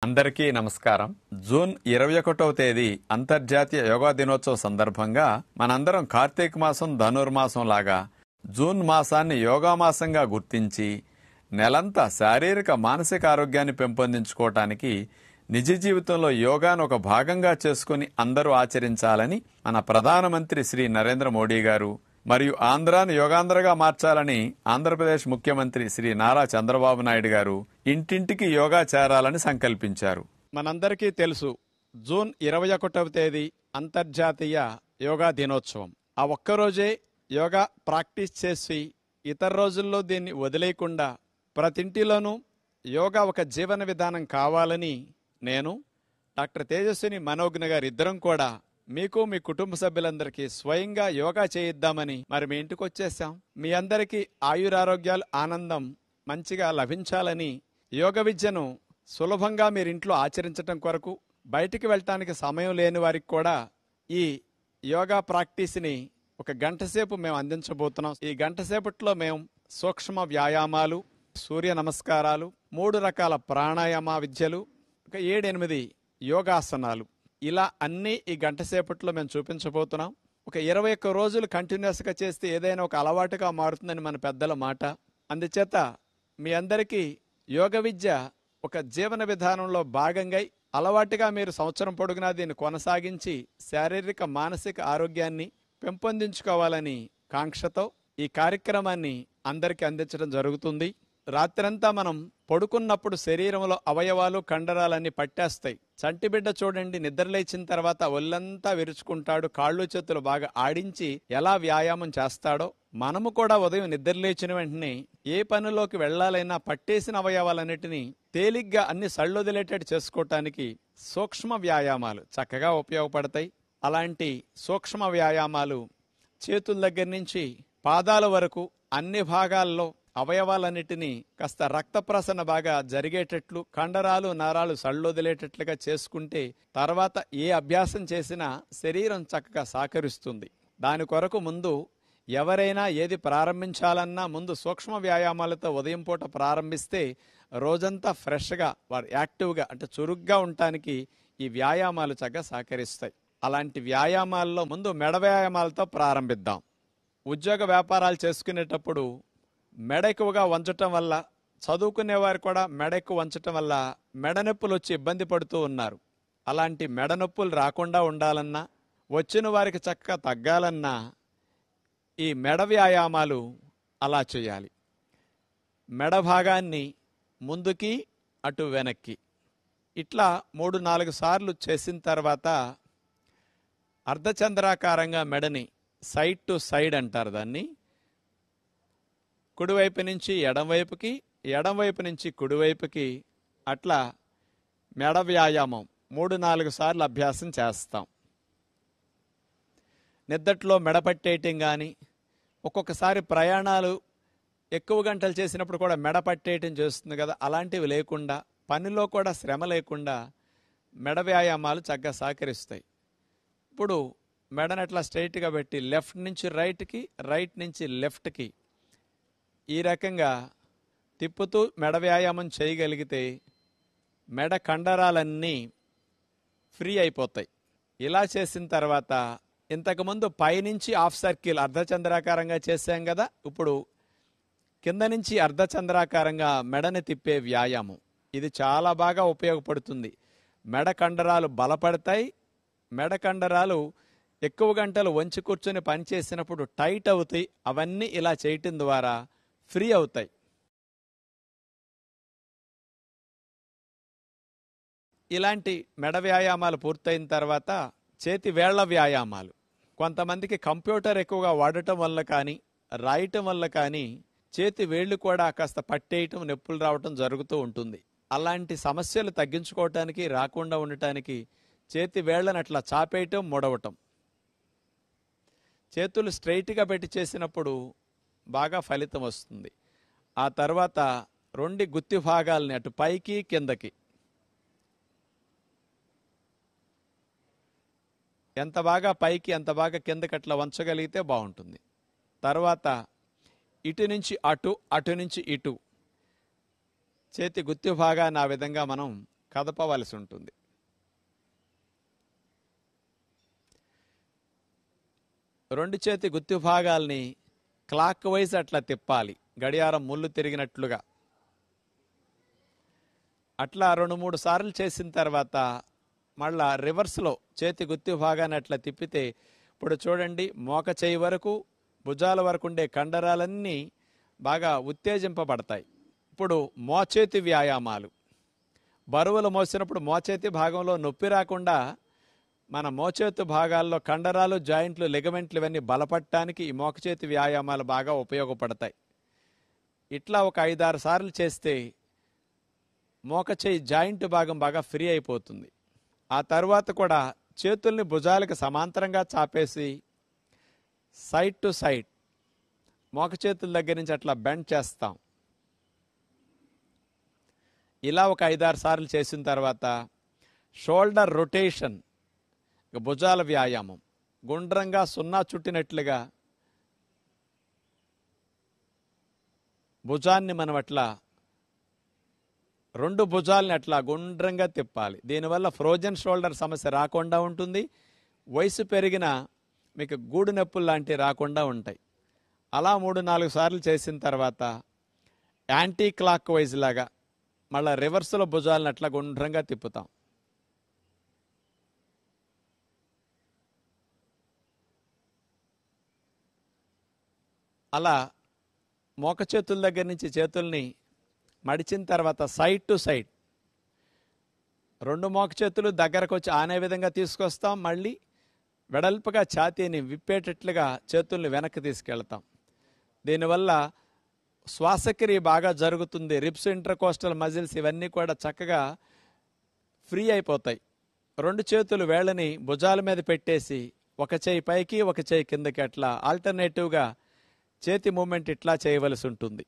అందరికీ నమస్కారం. జూన్ 21వ తేదీ అంతర్జాతీయ యోగా దినోత్సవం సందర్భంగా మనందరం కార్తీక మాసం ధనుర్మాసం లాగా జూన్ మాసాన్ని యోగా మాసంగా గుర్తించి నెలంతా శారీరక మానసిక ఆరోగ్యాన్ని పెంపొందించుకోవటానికి నిజ జీవితంలో యోగాను ఒక భాగంగా చేసుకుని అందరూ ఆచరించాలని మన ప్రధానమంత్రి శ్రీ నరేంద్ర మోడీ గారు మరియు ఆంధ్రాను యోగాంధ్రగా మార్చాలని ఆంధ్రప్రదేశ్ ముఖ్యమంత్రి శ్రీ నారా చంద్రబాబు నాయుడు గారు ఇంటింటికి యోగా చేరాలని సంకల్పించారు. మనందరికీ తెలుసు, జూన్ 21వ తేదీ అంతర్జాతీయ యోగా దినోత్సవం. ఆ ఒక్కరోజే యోగా ప్రాక్టీస్ చేసి ఇతర రోజుల్లో దీన్ని వదిలేయకుండా ప్రతింటిలోనూ యోగా ఒక జీవన విధానం కావాలని నేను డాక్టర్ తేజస్విని మనోజ్ఞ గారు ఇద్దరం కూడా మీకు మీ కుటుంబ సభ్యులందరికీ స్వయంగా యోగా చేయిద్దామని మరి మీ ఇంటికి వచ్చేసాం. మీ అందరికీ ఆయురారోగ్యాలు ఆనందం మంచిగా లభించాలని యోగ విద్యను సులభంగా మీరు ఇంట్లో ఆచరించడం కొరకు బయటికి వెళ్ళటానికి సమయం లేని వారికి కూడా ఈ యోగా ప్రాక్టీస్ని ఒక గంట సేపు మేము అందించబోతున్నాం. ఈ గంట సేపట్లో మేము సూక్ష్మ వ్యాయామాలు, సూర్య నమస్కారాలు, 3 రకాల ప్రాణాయామ విద్యలు, ఒక 7-8 యోగాసనాలు, ఇలా అన్నీ ఈ గంట సేపట్లో మేము చూపించబోతున్నాం. ఒక 21 రోజులు కంటిన్యూస్గా చేస్తే ఏదైనా ఒక అలవాటుగా మారుతుందని మన పెద్దల మాట. అందుచేత మీ అందరికీ యోగ విద్య ఒక జీవన విధానంలో భాగంగా అలవాటుగా మీరు సంవత్సరం పొడుగునా దీన్ని కొనసాగించి శారీరక మానసిక ఆరోగ్యాన్ని పెంపొందించుకోవాలని కాంక్షతో ఈ కార్యక్రమాన్ని అందరికీ అందించడం జరుగుతుంది. రాత్రంతా మనం పడుకున్నప్పుడు శరీరంలో అవయవాలు కండరాలన్నీ పట్టేస్తాయి. చంటిబిడ్డ చూడండి, నిద్రలేచిన తర్వాత ఒళ్ళంతా విరుచుకుంటాడు, కాళ్ళు చేతులు బాగా ఆడించి ఎలా వ్యాయామం చేస్తాడో మనము కూడా ఉదయం నిద్రలేచిన వెంటనే ఏ పనిలోకి వెళ్లాలైనా పట్టేసిన అవయవాలన్నిటినీ తేలిగ్గా అన్ని సళ్ళొదిలేటట్టు చేసుకోవటానికి సూక్ష్మ వ్యాయామాలు చక్కగా ఉపయోగపడతాయి. అలాంటి సూక్ష్మ వ్యాయామాలు చేతుల దగ్గర నుంచి పాదాల వరకు అన్ని భాగాల్లో అవయవాలన్నిటినీ కాస్త రక్త ప్రసరణ బాగా జరిగేటట్లు, కండరాలు నరాలు సళ్ళొదిలేటట్లుగా చేసుకుంటే తర్వాత ఏ అభ్యాసం చేసినా శరీరం చక్కగా సహకరిస్తుంది. దాని కొరకు ముందు ఎవరైనా ఏది ప్రారంభించాలన్నా ముందు సూక్ష్మ వ్యాయామాలతో ఉదయం పూట ప్రారంభిస్తే రోజంతా ఫ్రెష్గా వారు యాక్టివ్గా అంటే చురుగ్గా ఉండటానికి ఈ వ్యాయామాలు చక్కగా సహకరిస్తాయి. అలాంటి వ్యాయామాల్లో ముందు మెడ వ్యాయామాలతో ప్రారంభిద్దాం. ఉద్యోగ వ్యాపారాలు చేసుకునేటప్పుడు మెడ ఎక్కువగా వంచటం వల్ల, చదువుకునేవారు కూడా మెడ ఎక్కువ వంచటం వల్ల మెడ నొప్పులు వచ్చి ఇబ్బంది పడుతూ ఉన్నారు. అలాంటి మెడ నొప్పులు రాకుండా ఉండాలన్నా, వచ్చిన వారికి చక్కగా తగ్గాలన్నా ఈ మెడ వ్యాయామాలు అలా చేయాలి. మెడ భాగాన్ని ముందుకి అటు వెనక్కి ఇట్లా 3-4 సార్లు చేసిన తర్వాత అర్ధచంద్రాకారంగా మెడని సైడ్ టు సైడ్ అంటారు దాన్ని, కుడివైపు నుంచి ఎడంవైపుకి, ఎడంవైపు నుంచి కుడివైపుకి అట్లా మెడ వ్యాయామం 3-4 సార్లు అభ్యాసం చేస్తాం. నిద్దట్లో మెడ పట్టేయటం కానీ, ఒక్కొక్కసారి ప్రయాణాలు ఎక్కువ గంటలు చేసినప్పుడు కూడా మెడ పట్టేయటం చేస్తుంది కదా, అలాంటివి లేకుండా పనిలో కూడా శ్రమ లేకుండా మెడ వ్యాయామాలు చక్కగా సహకరిస్తాయి. ఇప్పుడు మెడను అట్లా స్ట్రైట్గా పెట్టి లెఫ్ట్ నుంచి రైట్కి, రైట్ నుంచి లెఫ్ట్కి ఈ రకంగా తిప్పుతూ మెడ వ్యాయామం చేయగలిగితే మెడ కండరాలన్నీ ఫ్రీ అయిపోతాయి. ఇలా చేసిన తర్వాత ఇంతకుముందు పైనుంచి హాఫ్ సర్కిల్ అర్ధచంద్రాకారంగా చేసాం కదా, ఇప్పుడు కింద నుంచి అర్ధచంద్రాకారంగా మెడని తిప్పే వ్యాయామం ఇది చాలా బాగా ఉపయోగపడుతుంది. మెడ కండరాలు బలపడతాయి. మెడ కండరాలు ఎక్కువ గంటలు వంచి కూర్చొని పనిచేసినప్పుడు టైట్ అవుతాయి. అవన్నీ ఇలా చేయటం ద్వారా ఫ్రీ అవుతాయి. ఇలాంటి మెడ వ్యాయామాలు పూర్తయిన తర్వాత చేతి వేళ్ల వ్యాయామాలు. కొంతమందికి కంప్యూటర్ ఎక్కువగా వాడటం వల్ల కానీ, రాయటం వల్ల కానీ చేతి వేళ్లు కూడా కాస్త పట్టేయటం, నొప్పులు రావటం జరుగుతూ ఉంటుంది. అలాంటి సమస్యలు తగ్గించుకోవటానికి, రాకుండా ఉండటానికి చేతి వేళ్లను అట్లా చాపేయటం, ముడవటం. చేతులు స్ట్రైట్గా పెట్టి చేసినప్పుడు బాగా ఫలితం వస్తుంది. ఆ తర్వాత 2 గుత్తి భాగాలని అటు పైకి కిందకి ఎంత బాగా పైకి ఎంత బాగా కిందకి అట్లా వంచగలిగితే బాగుంటుంది. తర్వాత ఇటు నుంచి అటు, అటు నుంచి ఇటు చేతి గుత్తి భాగాన్ని ఆ విధంగా మనం కదపవలసి ఉంటుంది. రెండు చేతి గుత్తి భాగాల్ని క్లాక్ వైజ్ అట్లా తిప్పాలి, గడియారం ముళ్ళు తిరిగినట్లుగా. అట్లా 2-3 సార్లు చేసిన తర్వాత మళ్ళా రివర్స్లో చేతి గుత్తి భాగాన్ని అట్లా తిప్పితే ఇప్పుడు చూడండి, మోక చేయి వరకు భుజాల వరకు ఉండే కండరాలన్నీ బాగా ఉత్తేజింపబడతాయి. ఇప్పుడు మోచేతి వ్యాయామాలు. బరువులు మోసినప్పుడు మోచేతి భాగంలో నొప్పి రాకుండా మన మోచేతి భాగాల్లో కండరాలు, జాయింట్లు, లిగమెంట్లు ఇవన్నీ బలపడటానికి ఈ మోకచేతి వ్యాయామాలు బాగా ఉపయోగపడతాయి. ఇట్లా ఒక 5-6 సార్లు చేస్తే మోకచేయి జాయింట్ భాగం బాగా ఫ్రీ అయిపోతుంది. ఆ తర్వాత కూడా చేతుల్ని భుజాలకు సమాంతరంగా చాపేసి సైడ్ టు సైడ్ మోకచేతుల దగ్గర నుంచి అట్లా బెండ్ చేస్తాం. ఇలా ఒక 5-6 సార్లు చేసిన తర్వాత షోల్డర్ రొటేషన్, భుజాల వ్యాయామం. గుండ్రంగా సున్నా చుట్టినట్లుగా భుజాన్ని మనం అట్లా 2 భుజాలని అట్లా గుండ్రంగా తిప్పాలి. దీనివల్ల ఫ్రోజన్ షోల్డర్ సమస్య రాకుండా ఉంటుంది. వయసు పెరిగిన మీకు గూడు నొప్పులు లాంటివి రాకుండా ఉంటాయి. అలా 3-4 సార్లు చేసిన తర్వాత యాంటీ క్లాక్ వైజ్ లాగా మళ్ళీ రివర్స్లో భుజాలను అట్లా గుండ్రంగా తిప్పుతాం. అలా మోక చేతుల దగ్గర నుంచి చేతుల్ని మడిచిన తర్వాత సైడ్ టు సైడ్ 2 మోక చేతులు దగ్గరకు వచ్చి ఆనే విధంగా తీసుకొస్తాం. మళ్ళీ వెడల్పుగా ఛాతీని విప్పేటట్లుగా చేతుల్ని వెనక్కి తీసుకెళ్తాం. దీనివల్ల శ్వాసక్రియ బాగా జరుగుతుంది. రిబ్స్, ఇంటర్కోస్టల్ మజిల్స్ ఇవన్నీ కూడా చక్కగా ఫ్రీ అయిపోతాయి. 2 చేతులు వేళ్ళని భుజాల మీద పెట్టేసి ఒక చేయి పైకి ఒక చేయి కిందకి అట్లా ఆల్టర్నేటివ్గా చేతి మూమెంట్ ఇట్లా చేయవలసి ఉంటుంది.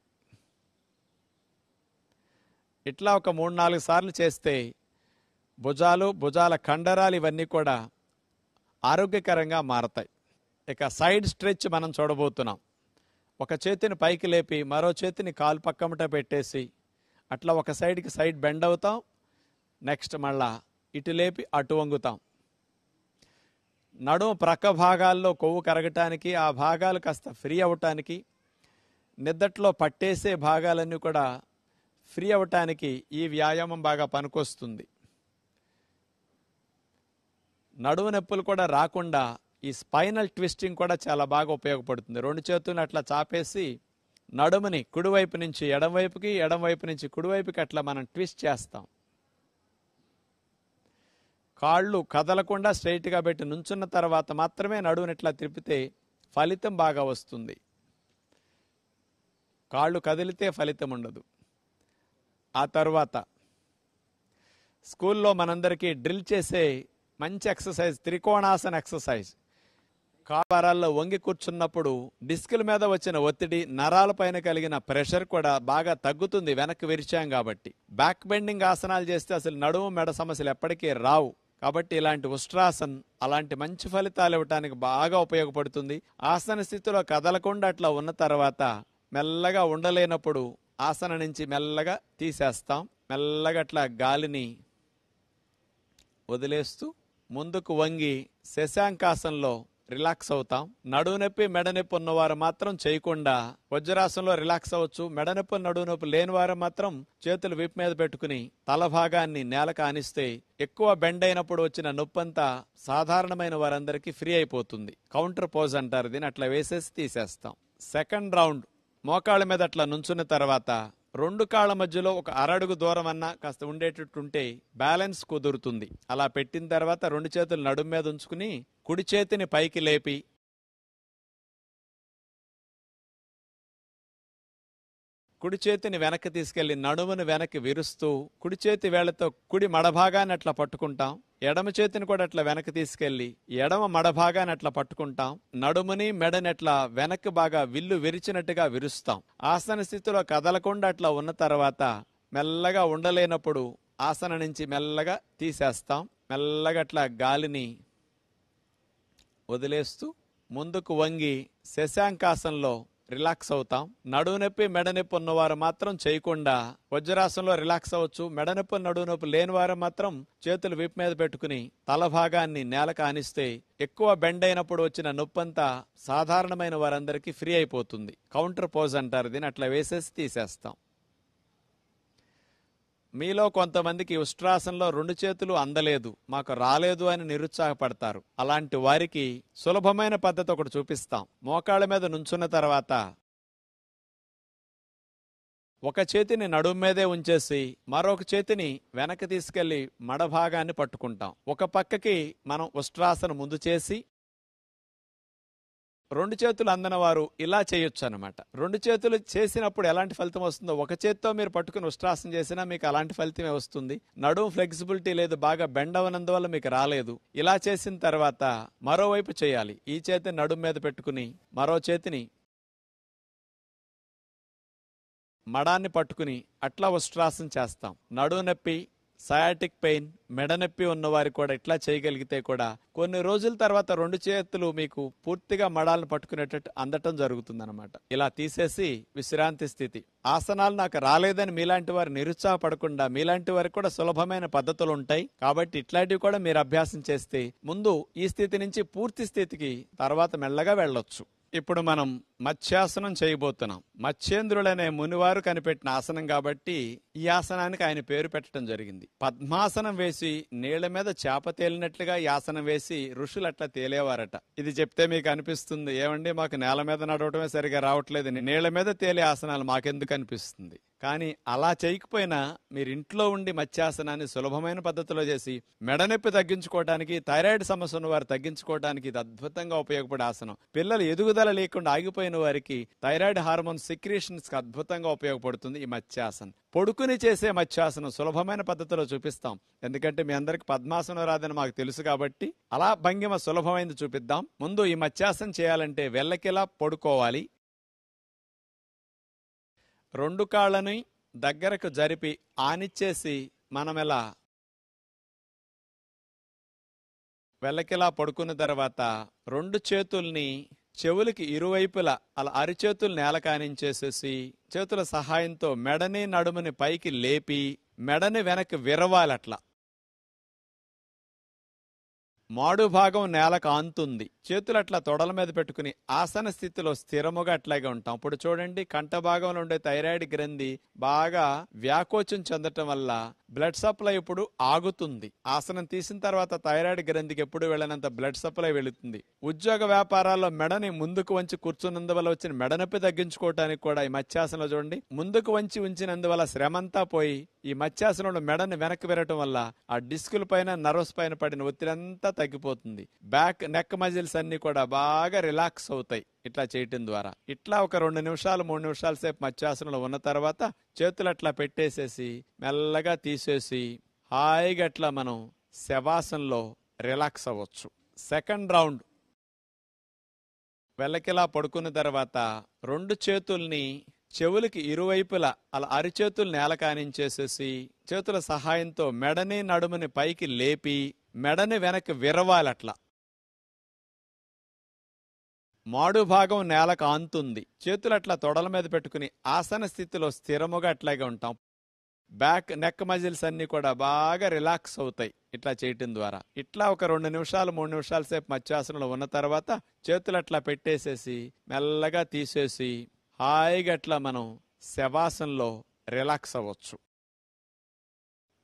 ఇట్లా ఒక 3-4 సార్లు చేస్తే భుజాల కండరాలు ఇవన్నీ కూడా ఆరోగ్యకరంగా మారతాయి. ఇక సైడ్ స్ట్రెచ్ మనం చూడబోతున్నాం. ఒక చేతిని పైకి లేపి మరో చేతిని కాలు పక్కమట పెట్టేసి అట్లా ఒక సైడ్కి సైడ్ బెండ్ అవుతాం. నెక్స్ట్ మళ్ళా ఇటు లేపి అటు వంగుతాం. నడుము ప్రక్క భాగాల్లో కొవ్వు కరగటానికి, ఆ భాగాలు కాస్త ఫ్రీ అవ్వటానికి, నిద్దట్లో పట్టేసే భాగాలన్నీ కూడా ఫ్రీ అవ్వటానికి ఈ వ్యాయామం బాగా పనికొస్తుంది. నడుము నొప్పులు కూడా రాకుండా ఈ స్పైనల్ ట్విస్టింగ్ కూడా చాలా బాగా ఉపయోగపడుతుంది. 2 చేతులను అట్లా చాపేసి నడుముని కుడివైపు నుంచి ఎడమవైపుకి, ఎడమవైపు నుంచి కుడివైపుకి అట్లా మనం ట్విస్ట్ చేస్తాం. కాళ్ళు కదలకుండా స్ట్రైట్గా పెట్టి నుంచున్న తర్వాత మాత్రమే నడువుని ఇట్లా తిప్పితే ఫలితం బాగా వస్తుంది. కాళ్ళు కదిలితే ఫలితం ఉండదు. ఆ తర్వాత స్కూల్లో మనందరికీ డ్రిల్ చేసే మంచి ఎక్సర్సైజ్ త్రికోణాసన ఎక్సర్సైజ్. కాళ్ళారాల్లో వంగి కూర్చున్నప్పుడు డిస్కుల మీద వచ్చిన ఒత్తిడి, నరాల పైన కలిగిన ప్రెషర్ కూడా బాగా తగ్గుతుంది వెనక్కి విరిచాం కాబట్టి. బ్యాక్ బెండింగ్ ఆసనాలు చేస్తే అసలు నడుము మెడ సమస్యలు ఎప్పటికీ రావు. కాబట్టి ఇలాంటి ఉష్ట్రాసన్ అలాంటి మంచి ఫలితాలు ఇవ్వటానికి బాగా ఉపయోగపడుతుంది. ఆసన స్థితిలో కదలకుండా అట్లా ఉన్న తర్వాత మెల్లగా ఉండలేనప్పుడు ఆసన నుంచి మెల్లగా తీసేస్తాం. మెల్లగా అట్లా గాలిని వదిలేస్తూ ముందుకు వంగి శశాంకాసనంలో రిలాక్స్ అవుతాం. నడువు నొప్పి, మెడ నొప్పి ఉన్నవారు మాత్రం చేయకుండా వజ్రాసనంలో రిలాక్స్ అవ్వచ్చు. మెడ నొప్పి, నడువు నొప్పి లేని వారు మాత్రం చేతులు వీపు మీద పెట్టుకుని తల భాగాన్ని నేలకు ఆనిస్తే ఎక్కువ బెండ్ అయినప్పుడు వచ్చిన నొప్పంతా సాధారణమైన వారందరికీ ఫ్రీ అయిపోతుంది. కౌంటర్ పోజ్ అంటారు దీన్ని. అట్లా వేసేసి తీసేస్తాం. సెకండ్ రౌండ్ మోకాళ్ళ మీద అట్లా నుంచున్న తర్వాత 2 కాళ్ళ మధ్యలో ఒక అరడుగు దూరం అన్నా కాస్త ఉండేటట్టుంటే బ్యాలెన్స్ కుదురుతుంది. అలా పెట్టిన తర్వాత 2 చేతులు నడుము మీద ఉంచుకుని కుడి చేతిని పైకి లేపి కుడి చేతిని వెనక్కి తీసుకెళ్లి నడుమును వెనక్కి విరుస్తూ కుడి చేతి వేళ్లతో కుడి మడభాగాన్ని అట్లా పట్టుకుంటాం. ఎడమ చేతిని కూడా అట్లా వెనక్కి తీసుకెళ్లి ఎడమ మడభాగాన్ని అట్లా పట్టుకుంటాం. నడుముని మెడని అట్లా వెనక్కి బాగా విల్లు విరిచినట్టుగా విరుస్తాం. ఆసన స్థితిలో కదలకుండా అట్లా ఉన్న తర్వాత మెల్లగా ఉండలేనప్పుడు ఆసన నుంచి మెల్లగా తీసేస్తాం. మెల్లగా అట్లా గాలిని వదిలేస్తూ ముందుకు వంగి శశాంకాసనంలో రిలాక్స్ అవుతాం. నడుము నొప్పి మెడ నొప్పి ఉన్నవారు మాత్రం చేయకుండా వజ్రాసనంలో రిలాక్స్ అవ్వచ్చు. మెడ నొప్పి నడుము నొప్పి లేని వారు మాత్రం చేతులు వీపు మీద పెట్టుకుని తల భాగాన్ని నేలకు ఆనిస్తే ఎక్కువ బెండ్ అయినప్పుడు వచ్చిన నొప్పంతా సాధారణమైన వారందరికీ ఫ్రీ అయిపోతుంది. కౌంటర్ పోజ్ అంటారు దీన్ని. అట్లా వేసేసి తీసేస్తాం. మీలో కొంతమందికి ఉష్ట్రాసనంలో 2 చేతులు అందలేదు, మాకు రాలేదు అని నిరుత్సాహపడతారు. అలాంటి వారికి సులభమైన పద్ధతి ఒకటి చూపిస్తాం. మోకాళ్ళ మీద నుంచున్న తర్వాత ఒక చేతిని నడుము మీదే ఉంచేసి మరొక చేతిని వెనక్కి తీసుకెళ్లి మడ భాగాన్ని పట్టుకుంటాం. ఒక పక్కకి మనం ఉష్ట్రాసనం ముందు చేసి 2 చేతులు అందని వారు ఇలా చేయొచ్చు అనమాట. 2 చేతులు చేసినప్పుడు ఎలాంటి ఫలితం వస్తుందో ఒక చేత్తో మీరు పట్టుకుని ఉష్ట్రాసనం చేసినా మీకు అలాంటి ఫలితమే వస్తుంది. నడుము ఫ్లెక్సిబిలిటీ లేదు, బాగా బెండ్ అవనందువల్ల మీకు రాలేదు. ఇలా చేసిన తర్వాత మరోవైపు చేయాలి. ఈ చేతిని నడుము మీద పెట్టుకుని మరో చేతిని మడాన్ని పట్టుకుని అట్లా ఉష్ట్రాసనం చేస్తాం. నడుము నొప్పి, సయాటిక్ పెయిన్, మెడ నొప్పి ఉన్నవారు కూడా ఇట్లా చేయగలిగితే కూడా కొన్ని రోజుల తర్వాత 2 చేతులు మీకు పూర్తిగా మడాలను పట్టుకునేటట్టు అందటం జరుగుతుందన్నమాట. ఇలా తీసేసి విశ్రాంతి స్థితి. ఆసనాలు నాకు రాలేదని మీలాంటి వారు నిరుత్సాహపడకుండా మీలాంటి వారికి కూడా సులభమైన పద్ధతులు ఉంటాయి. కాబట్టి ఇట్లాంటివి కూడా మీరు అభ్యాసం చేస్తే ముందు ఈ స్థితి నుంచి పూర్తి స్థితికి తర్వాత మెల్లగా వెళ్ళొచ్చు. ఇప్పుడు మనం మత్స్యాసనం చేయబోతున్నాం. మత్స్యేంద్రులనే మునివారు కనిపెట్టిన ఆసనం కాబట్టి ఈ ఆసనానికి ఆయన పేరు పెట్టడం జరిగింది. పద్మాసనం వేసి నీళ్ల మీద చేప తేలినట్లుగా ఈ ఆసనం వేసి ఋషులు అట్లా తేలేవారట. ఇది చెప్తే మీకు అనిపిస్తుంది, ఏమండి మాకు నేల మీద నడవటమే సరిగా రావట్లేదు, నీళ్ల మీద తేలే ఆసనాలు మాకెందుకు అనిపిస్తుంది. కానీ అలా చేయకపోయినా మీరు ఇంట్లో ఉండి మత్స్యాసనాన్ని సులభమైన పద్ధతిలో చేసి మెడనొప్పి తగ్గించుకోవడానికి, థైరాయిడ్ సమస్య ఉన్న వారు తగ్గించుకోవడానికి ఇది అద్భుతంగా ఉపయోగపడే ఆసనం. పిల్లలు ఎదుగుదల లేకుండా ఆగిపోయిన వారికి థైరాయిడ్ హార్మోన్ సెక్రీషన్స్ కి అద్భుతంగా ఉపయోగపడుతుంది ఈ మత్స్యాసనం. పొడుకుని చేసే మత్స్యాసనం సులభమైన పద్ధతిలో చూపిస్తాం. ఎందుకంటే మీ అందరికి పద్మాసనం రాదని మాకు తెలుసు కాబట్టి అలా భంగిమ సులభమైనది చూపిద్దాం. ముందు ఈ మత్స్యాసనం చేయాలంటే వెల్లకిలా పడుకోవాలి. 2 కాళ్ళని దగ్గరకు జరిపి ఆనిచ్చేసి మనమెలా వెల్లకిలా పడుకున్న తర్వాత 2 చేతుల్ని చెవులకి ఇరువైపులా అలా అరిచేతులు నేలకానించేసేసి చేతుల సహాయంతో మెడని నడుముని పైకి లేపి మెడని వెనక్కి విరవాలట్లా. మాడు భాగం నేలకు ఆంతుంది. చేతులు అట్లా తొడల మీద పెట్టుకుని ఆసన స్థితిలో స్థిరముగా అట్లాగే ఉంటాం. ఇప్పుడు చూడండి, కంఠ భాగంలో ఉండే థైరాయిడ్ గ్రంథి బాగా వ్యాకోచం చెందటం వల్ల బ్లడ్ సప్లై ఇప్పుడు ఆగుతుంది. ఆసనం తీసిన తర్వాత థైరాయిడ్ గ్రంథికి ఎప్పుడు వెళ్ళినంత బ్లడ్ సప్లై వెళుతుంది. ఉద్యోగ వ్యాపారాల్లో మెడని ముందుకు వంచి కూర్చున్నందువల్ల వచ్చిన మెడనొప్పి తగ్గించుకోవటానికి కూడా ఈ మత్స్యాసనంలో చూడండి, ముందుకు వంచి ఉంచినందువల్ల శ్రమంతా పోయి ఈ మత్స్యాసనంలో మెడని వెనక్కి విరగటం వల్ల ఆ డిస్కుల పైన నర్వస్ పైన పడిన ఒత్తిడి అంతా తగ్గిపోతుంది. బ్యాక్ నెక్ మజిల్స్ అన్ని కూడా బాగా రిలాక్స్ అవుతాయి ఇట్లా చేయటం ద్వారా. ఇట్లా ఒక 2 నిమిషాలు 3 నిమిషాల సేపు మత్స్యాసనంలో ఉన్న తర్వాత చేతులు అట్లా పెట్టేసేసి మెల్లగా తీసేసి హాయిగా అట్లా మనం శవాసనంలో రిలాక్స్ అవ్వచ్చు. సెకండ్ రౌండ్ వెల్లకిలా పడుకున్న తర్వాత 2 చేతుల్ని చెవులకి ఇరువైపులా అలా అరిచేతులు నేలకానించేసేసి చేతుల సహాయంతో మెడని నడుముని పైకి లేపి మెడని వెనక్కి విరవాలట్లా. మాడు భాగం నేలకు ఆంతుంది. చేతులు అట్లా తొడల మీద పెట్టుకుని ఆసన స్థితిలో స్థిరముగా అట్లాగే ఉంటాం. బ్యాక్ నెక్ మజిల్స్ అన్ని కూడా బాగా రిలాక్స్ అవుతాయి ఇట్లా చేయటం ద్వారా. ఇట్లా ఒక 2 నిమిషాలు 3 నిమిషాల సేపు మత్స్యాసనంలో ఉన్న తర్వాత చేతులు అట్లా పెట్టేసేసి మెల్లగా తీసేసి హాయిగా అట్లా మనం శవాసనంలో రిలాక్స్ అవ్వచ్చు.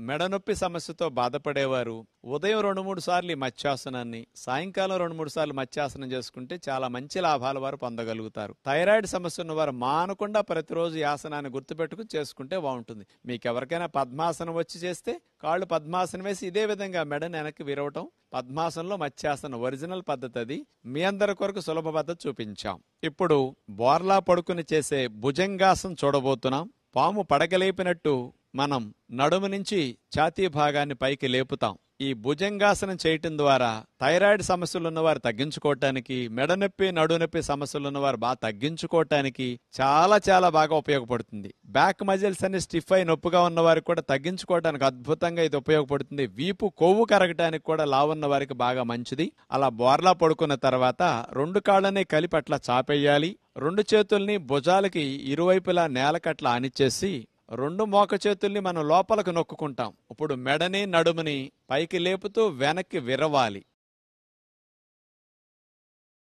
మెడనొప్పి సమస్యతో బాధపడేవారు ఉదయం 2-3 సార్లు ఈ మత్స్యాసనాన్ని, సాయంకాలం 2-3 సార్లు మత్స్యాసనం చేసుకుంటే చాలా మంచి లాభాలు వారు పొందగలుగుతారు. థైరాయిడ్ సమస్య ఉన్నవారు మానకుండా ప్రతిరోజు ఈ ఆసనాన్ని గుర్తుపెట్టుకుని చేసుకుంటే బాగుంటుంది. మీకెవరికైనా పద్మాసనం వచ్చి చేస్తే కాళ్ళు పద్మాసనం వేసి ఇదే విధంగా మెడని వెనక్కి విరవటం పద్మాసనంలో మత్స్యాసనం ఒరిజినల్ పద్ధతి. అది మీ అందరి కొరకు సులభ పద్ధతి చూపించాం. ఇప్పుడు బోర్లా పడుకుని చేసే భుజంగాసనం చూడబోతున్నాం. పాము పడగలేపినట్టు మనం నడుము నుంచి ఛాతీ భాగాన్ని పైకి లేపుతాం. ఈ భుజంగాసనం చేయటం ద్వారా థైరాయిడ్ సమస్యలు ఉన్నవారు తగ్గించుకోవటానికి, మెడనొప్పి నడునొప్పి సమస్యలు ఉన్నవారు బాగా తగ్గించుకోవటానికి చాలా చాలా బాగా ఉపయోగపడుతుంది. బ్యాక్ మజిల్స్ అన్ని స్టిఫ్ అయి నొప్పిగా ఉన్నవారికి కూడా తగ్గించుకోవడానికి అద్భుతంగా ఇది ఉపయోగపడుతుంది. వీపు కొవ్వు కరగటానికి కూడా లావున్న వారికి బాగా మంచిది. అలా బోర్లా పడుకున్న తర్వాత 2 కాళ్ళని కలిపి అట్లా చాపేయాలి. 2 చేతుల్ని భుజాలకి ఇరువైపులా నేలకట్లా ఆనిచ్చేసి 2 మోక చేతుల్ని మనం లోపలకు నొక్కుంటాం. ఇప్పుడు మెడని నడుముని పైకి లేపుతూ వెనక్కి విరవాలి.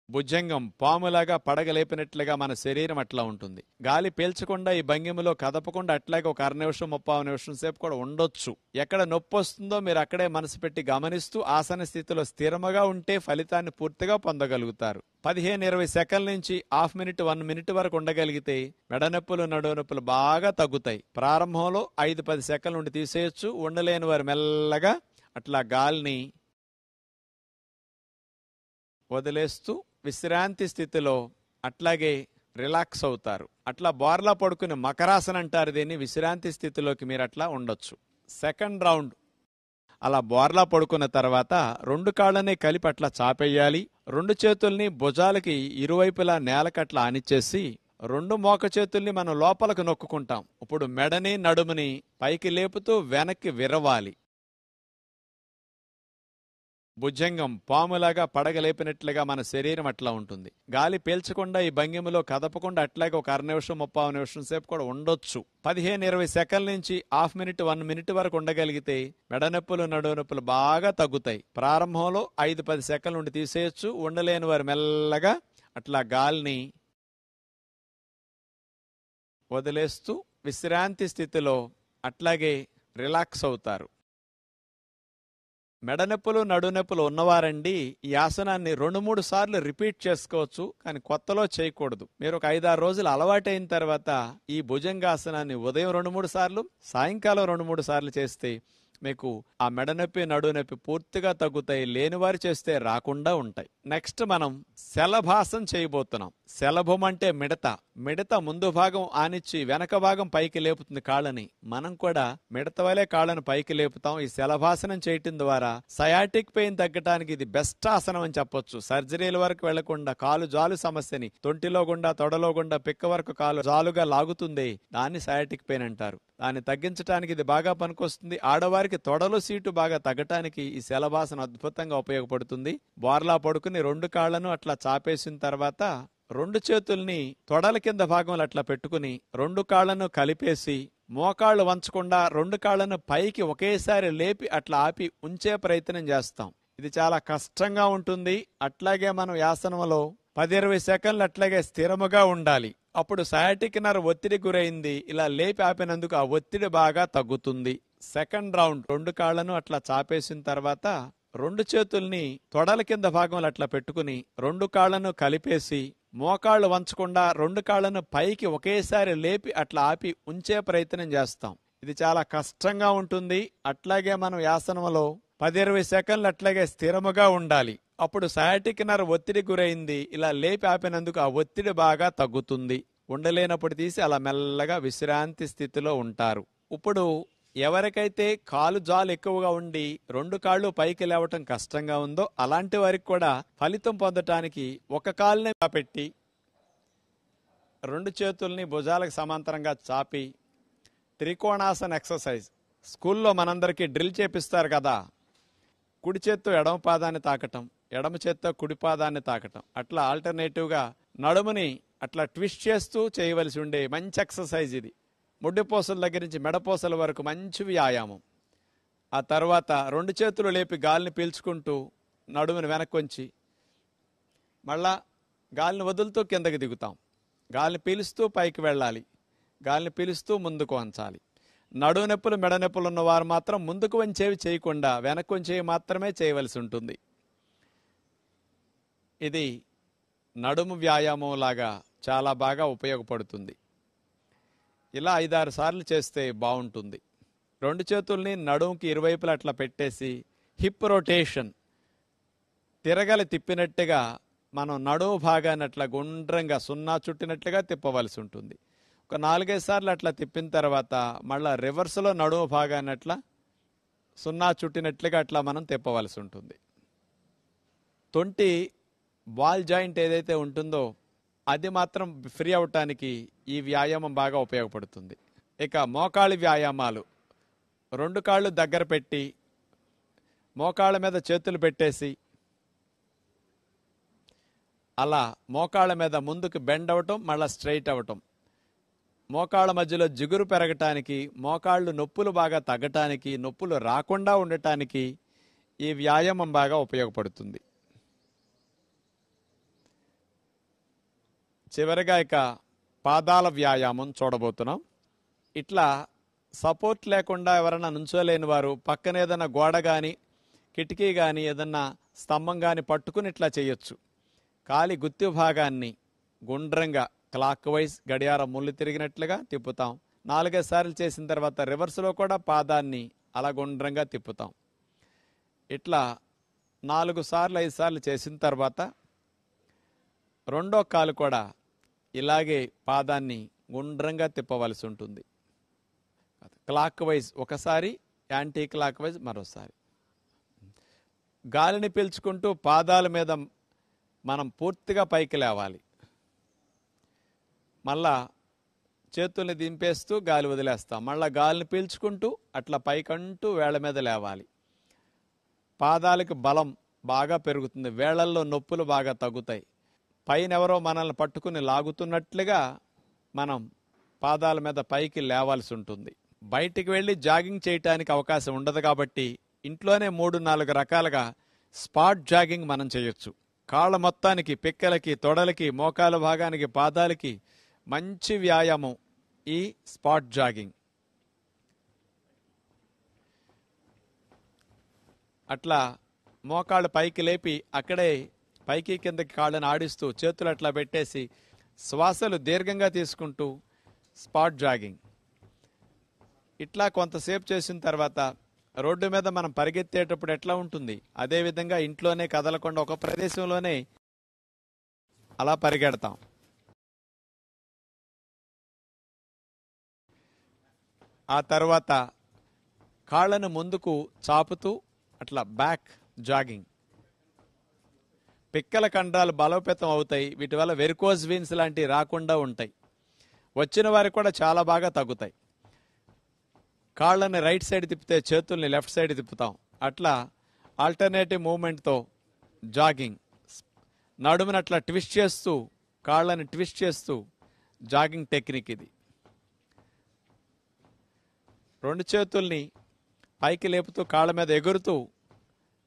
భుజంగం పాములాగా పడగలేపినట్లుగా మన శరీరం అట్లా ఉంటుంది. గాలి పీల్చకుండా ఈ భంగిమలో కదపకుండా అట్లాగే ఒక 1/2 నిమిషం 30 నిమిషం సేపు కూడా ఉండొచ్చు. ఎక్కడ నొప్పి వస్తుందో మీరు అక్కడే మనసు పెట్టి గమనిస్తూ ఆసన స్థితిలో స్థిరముగా ఉంటే ఫలితాన్ని పూర్తిగా పొందగలుగుతారు. 15-20 సెకండ్ల నుంచి హాఫ్ మినిట్ 1 మినిట్ వరకు ఉండగలిగితే మెడనొప్పులు నడునొప్పులు బాగా తగ్గుతాయి. ప్రారంభంలో 5-10 సెకండ్ల నుండి తీసేయచ్చు. ఉండలేని వారు మెల్లగా అట్లా గాలిని వదిలేస్తూ విశ్రాంతి స్థితిలో అట్లాగే రిలాక్స్ అవుతారు. అట్లా బోర్లా పడుకుని మకరాసన అంటారు దీన్ని. విశ్రాంతి స్థితిలోకి మీరు అట్లా ఉండొచ్చు. సెకండ్ రౌండ్ అలా బోర్లా పడుకున్న తర్వాత 2 కాళ్ళని కలిపి అట్లా చాపేయాలి. 2 చేతుల్ని భుజాలకి ఇరువైపులా నేలకట్లా ఆనిచ్చేసి 2 మోక చేతుల్ని మనం లోపలకు నొక్కుంటాం. ఇప్పుడు మెడని నడుముని పైకి లేపుతూ వెనక్కి విరవాలి. భుజంగం పాములాగా పడగలేపినట్లుగా మన శరీరం అట్లా ఉంటుంది. గాలి పీల్చకుండా ఈ భంగిమలో కదపకుండా అట్లాగే ఒక 1/2 నిమిషం 30 నిమిషం సేపు కూడా ఉండొచ్చు. 15-20 సెకండ్ల నుంచి హాఫ్ మినిట్ 1 మినిట్ వరకు ఉండగలిగితే మెడనొప్పులు నడునొప్పులు బాగా తగ్గుతాయి. ప్రారంభంలో 5-10 సెకండ్ల నుండి తీసేయచ్చు. ఉండలేని వారు మెల్లగా అట్లా గాలిని వదిలేస్తూ విశ్రాంతి స్థితిలో అట్లాగే రిలాక్స్ అవుతారు. మెడనొప్పులు నడునొప్పులు ఉన్నవారండి ఈ ఆసనాన్ని 2-3 సార్లు రిపీట్ చేసుకోవచ్చు. కానీ కొత్తలో చేయకూడదు. మీరు ఒక 5-6 రోజులు అలవాటైన తర్వాత ఈ భుజంగాసనాన్ని ఉదయం 2-3 సార్లు, సాయంకాలం 2-3 సార్లు చేస్తే మీకు ఆ మెడనొప్పి నడునొప్పి పూర్తిగా తగ్గుతాయి. లేనివారు చేస్తే రాకుండా ఉంటాయి. నెక్స్ట్ మనం శలభాసం చేయబోతున్నాం. శలభం అంటే మిడత ముందు భాగం ఆనిచ్చి వెనక భాగం పైకి లేపుతుంది కాళ్ళని. మనం కూడా మిడత వలె కాళ్ళను పైకి లేపుతాం. ఈ శలభాసనం చేయటం ద్వారా సయాటిక్ పెయిన్ తగ్గటానికి ఇది బెస్ట్ ఆసనం అని చెప్పొచ్చు. సర్జరీల వరకు వెళ్లకుండా కాలు జాలు సమస్యని తొంటిలో గుండా తొడలో గుండా పిక్క వరకు కాలు జాలుగా లాగుతుంది. దాన్ని సయాటిక్ పెయిన్ అంటారు. దాన్ని తగ్గించడానికి ఇది బాగా పనికొస్తుంది. ఆడవారికి తొడలు సీటు బాగా తగ్గటానికి ఈ శలభాసనం అద్భుతంగా ఉపయోగపడుతుంది. బోర్లా పడుకుని 2 కాళ్లను అట్లా చాపేసిన తర్వాత 2 చేతుల్ని తొడల కింద భాగంలో అట్లా పెట్టుకుని 2 కాళ్లను కలిపేసి మోకాళ్లు వంచకుండా 2 కాళ్లను పైకి ఒకేసారి లేపి అట్లా ఆపి ఉంచే ప్రయత్నం చేస్తాం. ఇది చాలా కష్టంగా ఉంటుంది. అట్లాగే మనం యాసనంలో 10-20 సెకండ్లు అట్లాగే స్థిరముగా ఉండాలి. అప్పుడు సయాటిక్ నర్వ్ ఒత్తిడి గురైంది. ఇలా లేపి ఆపినందుకు ఆ ఒత్తిడి బాగా తగ్గుతుంది. సెకండ్ రౌండ్ 2 కాళ్లను అట్లా చాపేసిన తర్వాత 2 చేతుల్ని తొడల కింద భాగంలో అట్లా పెట్టుకుని 2 కాళ్లను కలిపేసి మోకాళ్లు వంచకుండా 2 కాళ్లను పైకి ఒకేసారి లేపి అట్లా ఆపి ఉంచే ప్రయత్నం చేస్తాం. ఇది చాలా కష్టంగా ఉంటుంది. అట్లాగే మనం యాసనంలో 10-20 సెకండ్లు అట్లాగే స్థిరముగా ఉండాలి. అప్పుడు సయాటిక్ నర్వ్ ఒత్తిడి గురైంది. ఇలా లేపి ఆపినందుకు ఆ ఒత్తిడి బాగా తగ్గుతుంది. ఉండలేనప్పుడు తీసి అలా మెల్లగా విశ్రాంతి స్థితిలో ఉంటారు. ఇప్పుడు ఎవరికైతే కాలు జాలు ఎక్కువగా ఉండి 2 కాళ్ళు పైకి లేవటం కష్టంగా ఉందో అలాంటి వారికి కూడా ఫలితం పొందటానికి ఒక కాలునే పెట్టి 2 చేతుల్ని భుజాలకు సమాంతరంగా చాపి త్రికోణాసన ఎక్సర్సైజ్ స్కూల్లో మనందరికీ డ్రిల్ చేపిస్తారు కదా. కుడి చేత్తో ఎడమ పాదాన్ని తాకటం, ఎడమ చేత్తో కుడి పాదాన్ని తాకటం, అట్లా ఆల్టర్నేటివ్గా నడుముని అట్లా ట్విస్ట్ చేస్తూ చేయవలసి ఉండే మంచి ఎక్సర్సైజ్ ఇది. ముడ్డిపోసల దగ్గర నుంచి మెడపోసల వరకు మంచి వ్యాయామం. ఆ తర్వాత 2 చేతులు లేపి గాలిని పీల్చుకుంటూ నడుముని వెనక్కొంచి మళ్ళా గాలిని వదులుతూ కిందకి దిగుతాం. గాలిని పీలుస్తూ పైకి వెళ్ళాలి. గాలిని పీలుస్తూ ముందుకు వంచాలి. నడుము నొప్పులు మెడ నొప్పులు ఉన్నవారు మాత్రం ముందుకు వంచేవి చేయకుండా వెనక్కు వంచేవి మాత్రమే చేయవలసి ఉంటుంది. ఇది నడుము వ్యాయామం లాగా చాలా బాగా ఉపయోగపడుతుంది. ఇలా 5-6 సార్లు చేస్తే బాగుంటుంది. 2 చేతుల్ని నడుముకి ఇరువైపులా అట్లా పెట్టేసి హిప్ రొటేషన్ తిరగలి తిప్పినట్టుగా మనం నడుము భాగాన్ని అట్లా గుండ్రంగా సున్నా చుట్టినట్లుగా తిప్పవలసి ఉంటుంది. ఒక 4-5 సార్లు అట్లా తిప్పిన తర్వాత మళ్ళీ రివర్స్లో నడుము భాగాన్ని అట్లా సున్నా చుట్టినట్లుగా అట్లా మనం తిప్పవలసి ఉంటుంది. తొంటి బాల్ జాయింట్ ఏదైతే ఉంటుందో అది మాత్రం ఫ్రీ అవటానికి ఈ వ్యాయామం బాగా ఉపయోగపడుతుంది. ఇక మోకాళ్ళ వ్యాయామాలు. 2 కాళ్ళు దగ్గర పెట్టి మోకాళ్ళ మీద చేతులు పెట్టేసి అలా మోకాళ్ళ మీద ముందుకు బెండ్ అవటం, మళ్ళీ స్ట్రైట్ అవటం. మోకాళ్ళ మధ్యలో జిగురు పెరగటానికి, మోకాళ్ళు నొప్పులు బాగా తగ్గటానికి, నొప్పులు రాకుండా ఉండటానికి ఈ వ్యాయామం బాగా ఉపయోగపడుతుంది. చివరిగా ఇక పాదాల వ్యాయామం చూడబోతున్నాం. ఇట్లా సపోర్ట్ లేకుండా ఎవరైనా నుంచోలేని వారు పక్కన ఏదైనా గోడ కానీ కిటికీ కానీ ఏదన్నా స్తంభం కానీ పట్టుకుని ఇట్లా చేయొచ్చు. కాలి గుత్తి భాగాన్ని గుండ్రంగా క్లాక్ వైజ్ గడియారం ముళ్ళు తిరిగినట్లుగా తిప్పుతాం. 4-5 సార్లు చేసిన తర్వాత రివర్స్లో కూడా పాదాన్ని అలా గుండ్రంగా తిప్పుతాం. ఇట్లా 4 సార్లు 5 సార్లు చేసిన తర్వాత రెండో కాలు కూడా ఇలాగే పాదాన్ని గుండ్రంగా తిప్పవలసి ఉంటుంది. క్లాక్ వైజ్ ఒకసారి, యాంటీ క్లాక్ వైజ్ మరోసారి. గాలిని పీల్చుకుంటూ పాదాల మీద మనం పూర్తిగా పైకి లేవాలి. మళ్ళా చేతుల్ని దింపేస్తూ గాలి వదిలేస్తాం. మళ్ళీ గాలిని పీల్చుకుంటూ అట్లా పైకంటూ వేళ్ల మీద లేవాలి. పాదాలకు బలం బాగా పెరుగుతుంది, వేళ్లల్లో నొప్పులు బాగా తగ్గుతాయి. పైన ఎవరో మనల్ని పట్టుకుని లాగుతున్నట్లుగా మనం పాదాల మీద పైకి లేవాల్సి ఉంటుంది. బయటికి వెళ్ళి జాగింగ్ చేయటానికి అవకాశం ఉండదు కాబట్టి ఇంట్లోనే 3-4 రకాలుగా స్పాట్ జాగింగ్ మనం చేయొచ్చు. కాళ్ళ మొత్తానికి, పిక్కలకి, తొడలకి, మోకాల భాగానికి, పాదాలకి మంచి వ్యాయామం ఈ స్పాట్ జాగింగ్. అట్లా మోకాళ్ళు పైకి లేపి అక్కడే పైకి కిందకి కాళ్ళని ఆడిస్తూ చేతులు అట్లా పెట్టేసి శ్వాసలు దీర్ఘంగా తీసుకుంటూ స్పాట్ జాగింగ్. ఇట్లా కొంతసేపు చేసిన తర్వాత రోడ్డు మీద మనం పరిగెత్తేటప్పుడు ఎట్లా ఉంటుంది అదేవిధంగా ఇంట్లోనే కదలకుండా ఒక ప్రదేశంలోనే అలా పరిగెడతాం. ఆ తర్వాత కాళ్ళను ముందుకు చాపుతూ అట్లా బ్యాక్ జాగింగ్. పిక్కల కండరాలు బలోపేతం అవుతాయి. వీటి వల్ల వెరికోజ్ వీన్స్ లాంటివి రాకుండా ఉంటాయి. వచ్చిన వారికి కూడా చాలా బాగా తగ్గుతాయి. కాళ్ళని రైట్ సైడ్ తిప్పితే చేతుల్ని లెఫ్ట్ సైడ్ తిప్పుతాం. అట్లా ఆల్టర్నేటివ్ మూమెంట్తో జాగింగ్. నడుముని అట్లా ట్విస్ట్ చేస్తూ, కాళ్ళని ట్విస్ట్ చేస్తూ జాగింగ్ టెక్నిక్ ఇది. 2 చేతుల్ని పైకి లేపుతూ కాళ్ళ మీద ఎగురుతూ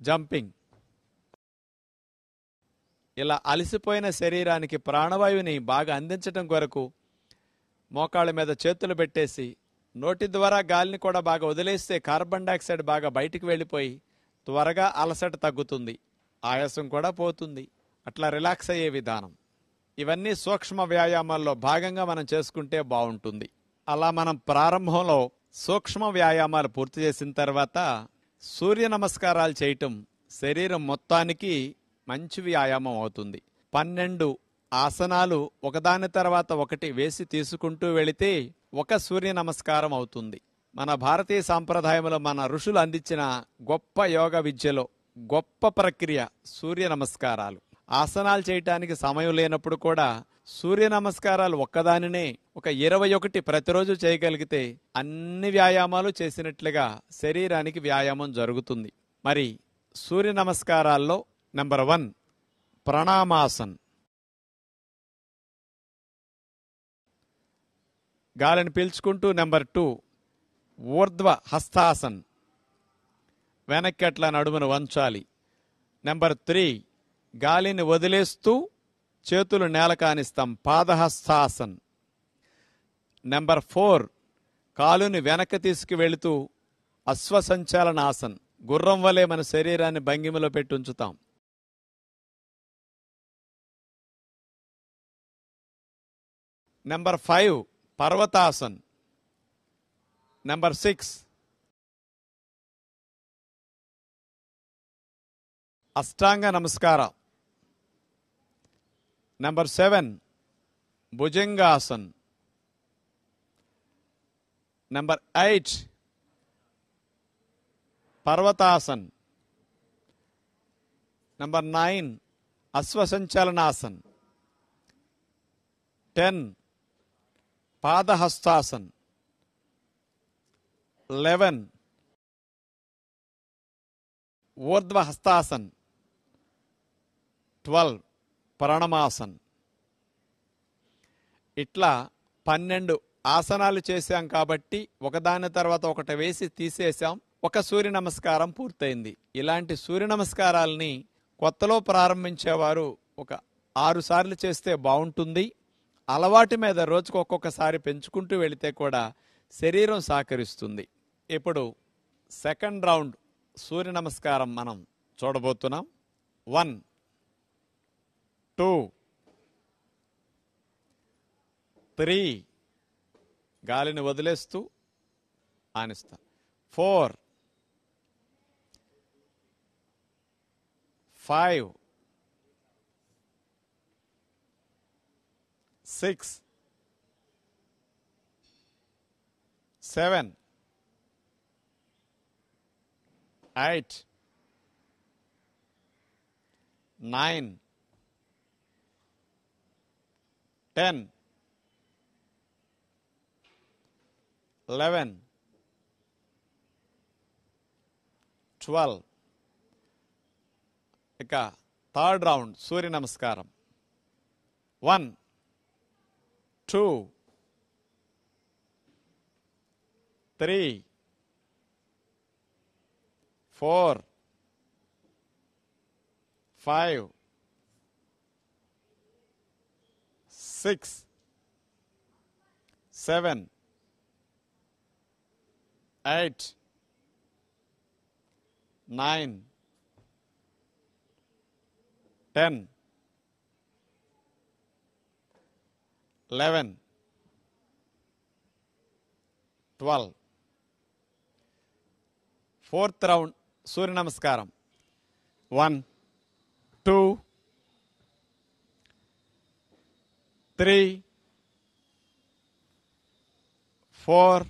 జంపింగ్. ఇలా అలసిపోయిన శరీరానికి ప్రాణవాయువుని బాగా అందించడం కొరకు మోకాళ్ళ మీద చేతులు పెట్టేసి నోటి ద్వారా గాలిని కూడా బాగా వదిలేస్తే కార్బన్ డైఆక్సైడ్ బాగా బయటికి వెళ్ళిపోయి త్వరగా అలసట తగ్గుతుంది, ఆయాసం కూడా పోతుంది. అట్లా రిలాక్స్ అయ్యే విధానం. ఇవన్నీ సూక్ష్మ వ్యాయామాల్లో భాగంగా మనం చేసుకుంటే బాగుంటుంది. అలా మనం ప్రారంభంలో సూక్ష్మ వ్యాయామాలు పూర్తి చేసిన తర్వాత సూర్య నమస్కారాలు చేయటం శరీరం మొత్తానికి మంచి వ్యాయామం అవుతుంది. 12 ఆసనాలు ఒకదాని తర్వాత ఒకటి వేసి తీసుకుంటూ వెళితే ఒక సూర్య నమస్కారం అవుతుంది. మన భారతీయ సాంప్రదాయంలో మన ఋషులు అందించిన గొప్ప యోగ విద్యలో గొప్ప ప్రక్రియ సూర్య నమస్కారాలు. ఆసనాలు చేయటానికి సమయం లేనప్పుడు కూడా సూర్య నమస్కారాలు ఒక్కదానినే ఒక 21 ప్రతిరోజు చేయగలిగితే అన్ని వ్యాయామాలు చేసినట్లుగా శరీరానికి వ్యాయామం జరుగుతుంది. మరి సూర్య నమస్కారాల్లో నెంబర్ 1 ప్రణామాసన్. గాలిని పీల్చుకుంటూ. నెంబర్ 2 ఊర్ధ్వ హస్తాసన్, వెనక్కి అట్లా నడుమును వంచాలి. నెంబర్ 3 గాలిని వదిలేస్తూ చేతులు నేల కానిస్తాం, పాదహస్తాసన్. నెంబర్ 4 కాలుని వెనక్కి తీసుకువెళుతూ అశ్వసంచాలనాసన్, గుర్రం వలె మన శరీరాన్ని భంగిమలో పెట్టి ఉంచుతాం. నెంబర్ 5 పర్వతాసన్. నెంబర్ 6 అష్టాంగ నమస్కార. నెంబర్ 7 భుజంగాసన్. నెంబర్ 8 పర్వతాసన్. నెంబర్ 9 అశ్వసంచలనాసన్. 10 పాదహస్తాసన్. 11 ఊర్ధ్వహస్తాసన్. 12 ప్రణమాసన్. ఇట్లా 12 ఆసనాలు చేశాం కాబట్టి ఒకదాని తర్వాత ఒకటి వేసి తీసేశాం. ఒక సూర్య నమస్కారం పూర్తయింది. ఇలాంటి సూర్య నమస్కారాలని కొత్తలో ప్రారంభించేవారు ఒక 6 సార్లు చేస్తే బాగుంటుంది. అలవాటు మీద రోజుకు ఒక్కొక్కసారి పెంచుకుంటూ వెళితే కూడా శరీరం సహకరిస్తుంది. ఇప్పుడు సెకండ్ రౌండ్ సూర్య నమస్కారం మనం చూడబోతున్నాం. 1 2 3 గాలిని వదిలేస్తూ ఆనిస్తా. 4 5 6 7 8 9 10 11 12. ఇక థర్డ్ రౌండ్ సూర్య నమస్కారం. 1 2 3 4 5 6 7 8 9 10 11 12. ఫోర్త్ రౌండ్ సూర్య నమస్కారం. 1 2 3 4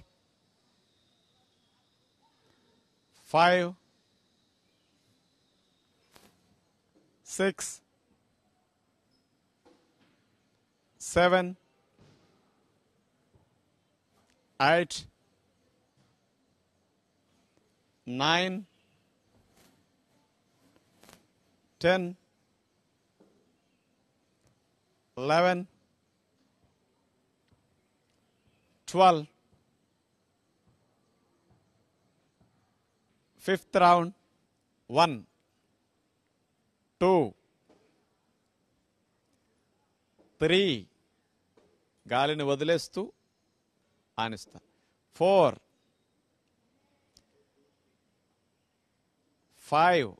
5 6 7 8 9 10 11 12. Fifth round. 1 2 3 గాలిని వదిలేస్తూ ఆనిస్తా. 4 5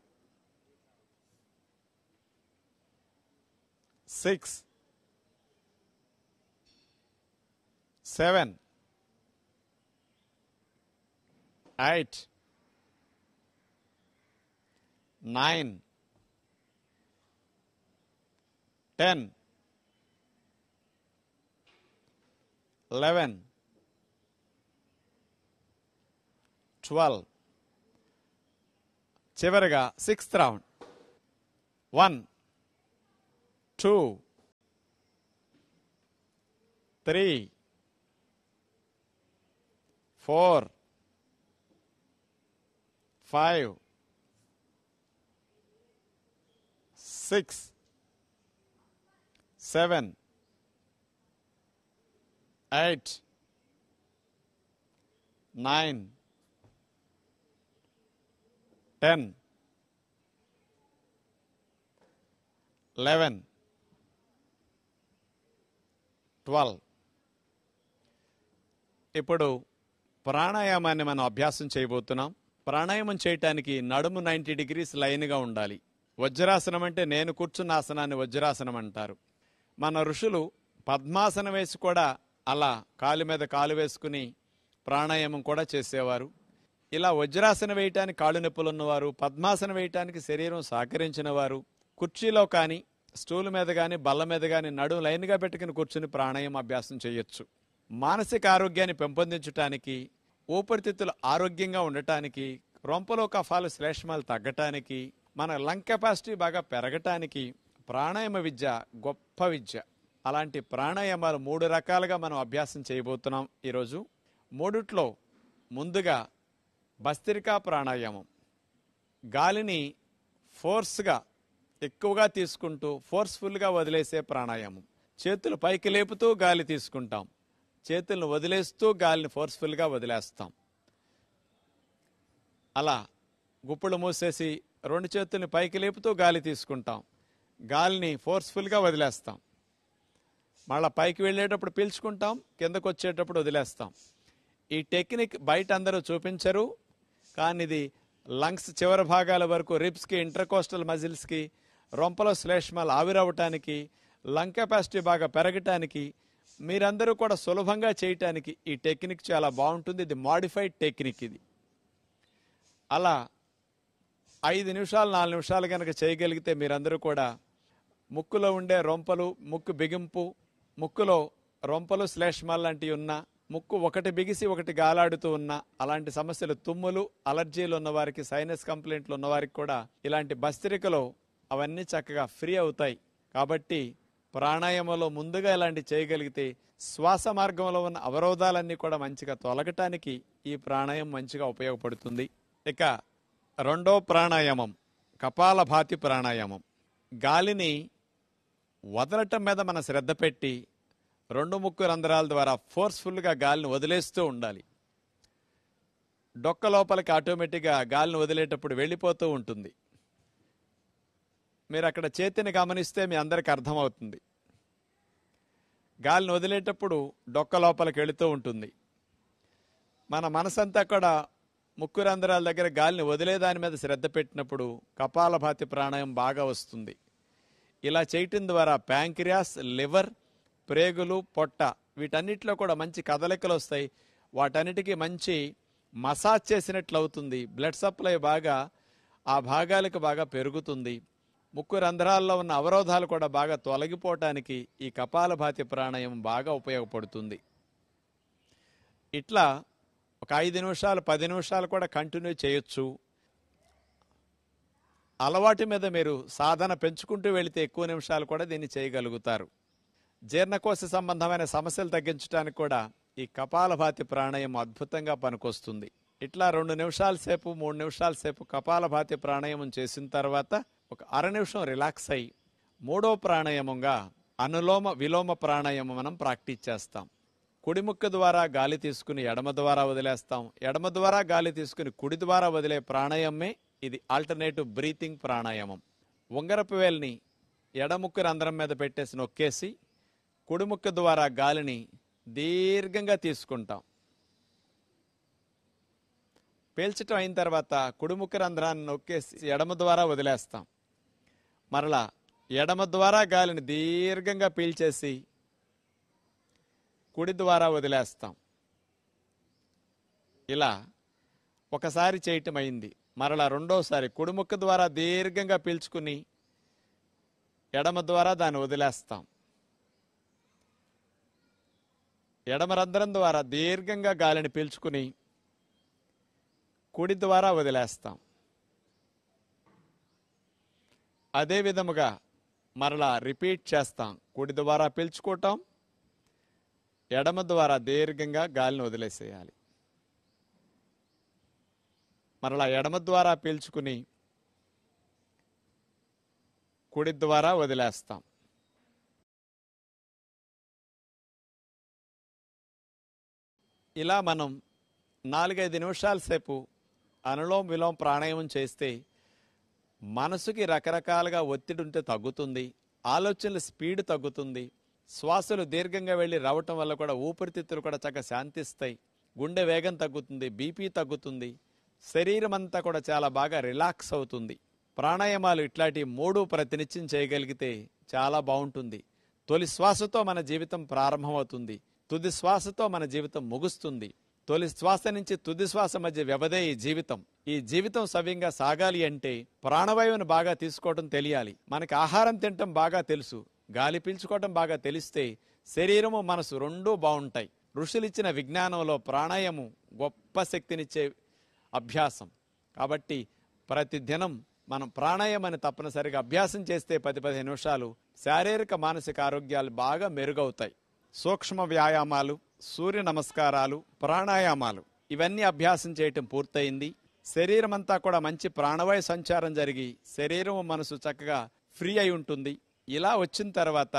6 7 8 9 10 11 12. చివరిగా సిక్స్త్ రౌండ్. 1 2 3 4 5 6 7 8 9 10 11 12. ఇప్పుడు ప్రాణాయామాన్ని మనం అభ్యాసం చేయబోతున్నాం. ప్రాణాయామం చేయటానికి నడుము 90 degrees లైన్గా ఉండాలి. వజ్రాసనం అంటే నేను కూర్చున్న ఆసనాన్ని వజ్రాసనం అంటారు. మన ఋషులు పద్మాసనం వేసి కూడా అలా కాలు మీద కాలు వేసుకుని ప్రాణాయామం కూడా చేసేవారు. ఇలా వజ్రాసనం వేయటానికి కాళ్ళు నొప్పులు ఉన్నవారు, పద్మాసనం వేయటానికి శరీరం సహకరించిన వారు కుర్చీలో కానీ స్టూల్ మీద కానీ బల్ల మీద కానీ నడుము లైన్గా పెట్టుకుని కూర్చుని ప్రాణాయామం అభ్యాసం చేయొచ్చు. మానసిక ఆరోగ్యాన్ని పెంపొందించడానికి, ఊపిరితిత్తులు ఆరోగ్యంగా ఉండటానికి, రొంపలో కఫాలు శ్లేష్మాలు తగ్గటానికి, మన లంగ్ కెపాసిటీ బాగా పెరగటానికి ప్రాణాయామ విద్య గొప్ప విద్య. అలాంటి ప్రాణాయామాలు 3 రకాలుగా మనం అభ్యాసం చేయబోతున్నాం ఈరోజు. మూడిట్లో ముందుగా భస్త్రికా ప్రాణాయామం, గాలిని ఫోర్స్గా ఎక్కువగా తీసుకుంటూ ఫోర్స్ఫుల్గా వదిలేసే ప్రాణాయామం. చేతులు పైకి లేపుతూ గాలి తీసుకుంటాం, చేతులను వదిలేస్తూ గాలిని ఫోర్స్ఫుల్గా వదిలేస్తాం. అలా గుప్పులు మూసేసి 2 చేతుల్ని పైకి లేపుతూ గాలి తీసుకుంటాం, గాలిని ఫోర్స్ఫుల్గా వదిలేస్తాం. మళ్ళీ పైకి వెళ్ళేటప్పుడు పీల్చుకుంటాం, కిందకు వచ్చేటప్పుడు వదిలేస్తాం. ఈ టెక్నిక్ బయట అందరూ చూపించరు, కానీ ఇది లంగ్స్ చివరి భాగాల వరకు, రిబ్స్కి, ఇంటర్కోస్టల్ మజిల్స్కి, రొంపలో శ్లేష్మాలు ఆవిరవటానికి, లంగ్ కెపాసిటీ బాగా పెరగటానికి, మీరందరూ కూడా సులభంగా చేయటానికి ఈ టెక్నిక్ చాలా బాగుంటుంది. ఇది మాడిఫైడ్ టెక్నిక్. ఇది అలా 5 నిమిషాలు 4 నిమిషాలు కనుక చేయగలిగితే మీరందరూ కూడా ముక్కులో ఉండే రొంపలు, ముక్కు బిగింపు, ముక్కులో రొంపలు శ్లేష్మాలు లాంటివి ఉన్నా, ముక్కు ఒకటి బిగిసి ఒకటి గాలాడుతూ ఉన్నా, అలాంటి సమస్యలు, తుమ్ములు, అలర్జీలు ఉన్నవారికి, సైనస్ కంప్లైంట్లు ఉన్నవారికి కూడా ఇలాంటి భస్త్రికలో అవన్నీ చక్కగా ఫ్రీ అవుతాయి. కాబట్టి ప్రాణాయామంలో ముందుగా ఇలాంటి చేయగలిగితే శ్వాస మార్గంలో ఉన్న అవరోధాలన్నీ కూడా మంచిగా తొలగటానికి ఈ ప్రాణాయామం మంచిగా ఉపయోగపడుతుంది. ఇక రెండో ప్రాణాయామం కపాలభాతి ప్రాణాయామం. గాలిని వదలటం మీద మన శ్రద్ధ పెట్టి 2 ముక్కు రంధ్రాల ద్వారా ఫోర్స్ఫుల్గా గాలిని వదిలేస్తూ ఉండాలి. డొక్క లోపలికి ఆటోమేటిక్గా గాలిని వదిలేటప్పుడు వెళ్ళిపోతూ ఉంటుంది. మీరు అక్కడ చేతిని గమనిస్తే మీ అందరికి అర్థమవుతుంది. గాలిని వదిలేటప్పుడు డొక్క లోపలికి వెళుతూ ఉంటుంది. మన మనసంతా కూడా ముక్కు రంధ్రాల దగ్గర గాలిని వదిలేదాని మీద శ్రద్ధ పెట్టినప్పుడు కపాలభాతి ప్రాణాయామం బాగా వస్తుంది. ఇలా చేయటం ద్వారా ప్యాంక్రియాస్, లివర్, ప్రేగులు, పొట్ట వీటన్నిటిలో కూడా మంచి కదలికలు వస్తాయి. వాటన్నిటికీ మంచి మసాజ్ చేసినట్లు అవుతుంది. బ్లడ్ సప్లై బాగా ఆ భాగాలకు బాగా పెరుగుతుంది. ముక్కు రంధ్రాల్లో ఉన్న అవరోధాలు కూడా బాగా తొలగిపోవటానికి ఈ కపాలభాతి ప్రాణాయామం బాగా ఉపయోగపడుతుంది. ఇట్లా ఒక 5 నిమిషాలు 10 నిమిషాలు కూడా కంటిన్యూ చేయొచ్చు. అలవాటు మీద మీరు సాధన పెంచుకుంటూ వెళితే ఎక్కువ నిమిషాలు కూడా దీన్ని చేయగలుగుతారు. జీర్ణకోశ సంబంధమైన సమస్యలు తగ్గించడానికి కూడా ఈ కపాలభాతి ప్రాణాయామం అద్భుతంగా పనికొస్తుంది. ఇట్లా 2 నిమిషాల సేపు 3 నిమిషాల సేపు కపాలభాతి ప్రాణాయామం చేసిన తర్వాత ఒక అర నిమిషం రిలాక్స్ అయ్యి మూడో ప్రాణాయామంగా అనులోమ విలోమ ప్రాణాయామం మనం ప్రాక్టీస్ చేస్తాం. కుడి ముక్కు ద్వారా గాలి తీసుకుని ఎడమ ద్వారా వదిలేస్తాం, ఎడమ ద్వారా గాలి తీసుకుని కుడి ద్వారా వదిలే ప్రాణాయామమే ఇది ఆల్టర్నేటివ్ బ్రీతింగ్ ప్రాణాయామం. ఉంగరపు వేలిని ఎడముక్కు రంధ్రం మీద పెట్టేసి నొక్కేసి కుడి ముక్కు ద్వారా గాలిని దీర్ఘంగా తీసుకుంటాం. పీల్చటం అయిన తర్వాత కుడి ముక్కు రంధ్రాన్ని నొక్కేసి ఎడమ ద్వారా వదిలేస్తాం. మరలా ఎడమ ద్వారా గాలిని దీర్ఘంగా పీల్చేసి కుడి ద్వారా వదిలేస్తాం. ఇలా ఒకసారి చేయటం అయింది. మరలా రెండోసారి కుడి ముక్కు ద్వారా దీర్ఘంగా పీల్చుకుని ఎడమ ద్వారా దాన్ని వదిలేస్తాం. ఎడమ రంధ్రం ద్వారా దీర్ఘంగా గాలిని పీల్చుకుని కుడి ద్వారా వదిలేస్తాం. అదే విధముగా మరలా రిపీట్ చేస్తాం. కుడి ద్వారా పీల్చుకోవటం, ఎడమ ద్వారా దీర్ఘంగా గాలిని వదిలేసేయాలి. మరలా ఎడమ ద్వారా పీల్చుకుని కుడి ద్వారా వదిలేస్తాం. ఇలా మనం 4-5 నిమిషాల సేపు అనులోమ విలోమ ప్రాణాయామం చేస్తే మనసుకి రకరకాలుగా ఒత్తిడి ఉంటే తగ్గుతుంది, ఆలోచనల స్పీడ్ తగ్గుతుంది, శ్వాసలు దీర్ఘంగా వెళ్ళి రావటం వల్ల కూడా ఊపిరితిత్తులు కూడా చక్కగా శాంతిస్తాయి, గుండె వేగం తగ్గుతుంది, బీపీ తగ్గుతుంది, శరీరం అంతా కూడా చాలా బాగా రిలాక్స్ అవుతుంది. ప్రాణాయామాలు ఇట్లాంటి 3 ప్రతినిత్యం చేయగలిగితే చాలా బాగుంటుంది. తొలి శ్వాసతో మన జీవితం ప్రారంభమవుతుంది, తుది శ్వాసతో మన జీవితం ముగుస్తుంది. తొలి శ్వాస నుంచి తుది శ్వాస మధ్య వ్యవధే ఈ జీవితం. ఈ జీవితం సవ్యంగా సాగాలి అంటే ప్రాణవాయువును బాగా తీసుకోవడం తెలియాలి. మనకి ఆహారం తినటం బాగా తెలుసు, గాలి పీల్చుకోవటం బాగా తెలిస్తే శరీరము మనసు రెండూ బాగుంటాయి. ఋషులిచ్చిన విజ్ఞానంలో ప్రాణాయామం గొప్ప శక్తినిచ్చే అభ్యాసం. కాబట్టి ప్రతిదినం మనం ప్రాణాయామాన్ని తప్పనిసరిగా అభ్యాసం చేస్తే 10-15 నిమిషాలు శారీరక మానసిక ఆరోగ్యాలు బాగా మెరుగవుతాయి. సూక్ష్మ వ్యాయామాలు, సూర్య నమస్కారాలు, ప్రాణాయామాలు ఇవన్నీ అభ్యాసం చేయటం పూర్తయింది. శరీరం అంతా కూడా మంచి ప్రాణవాయు సంచారం జరిగి శరీరం మనసు చక్కగా ఫ్రీ అయి ఉంటుంది. ఇలా వచ్చిన తర్వాత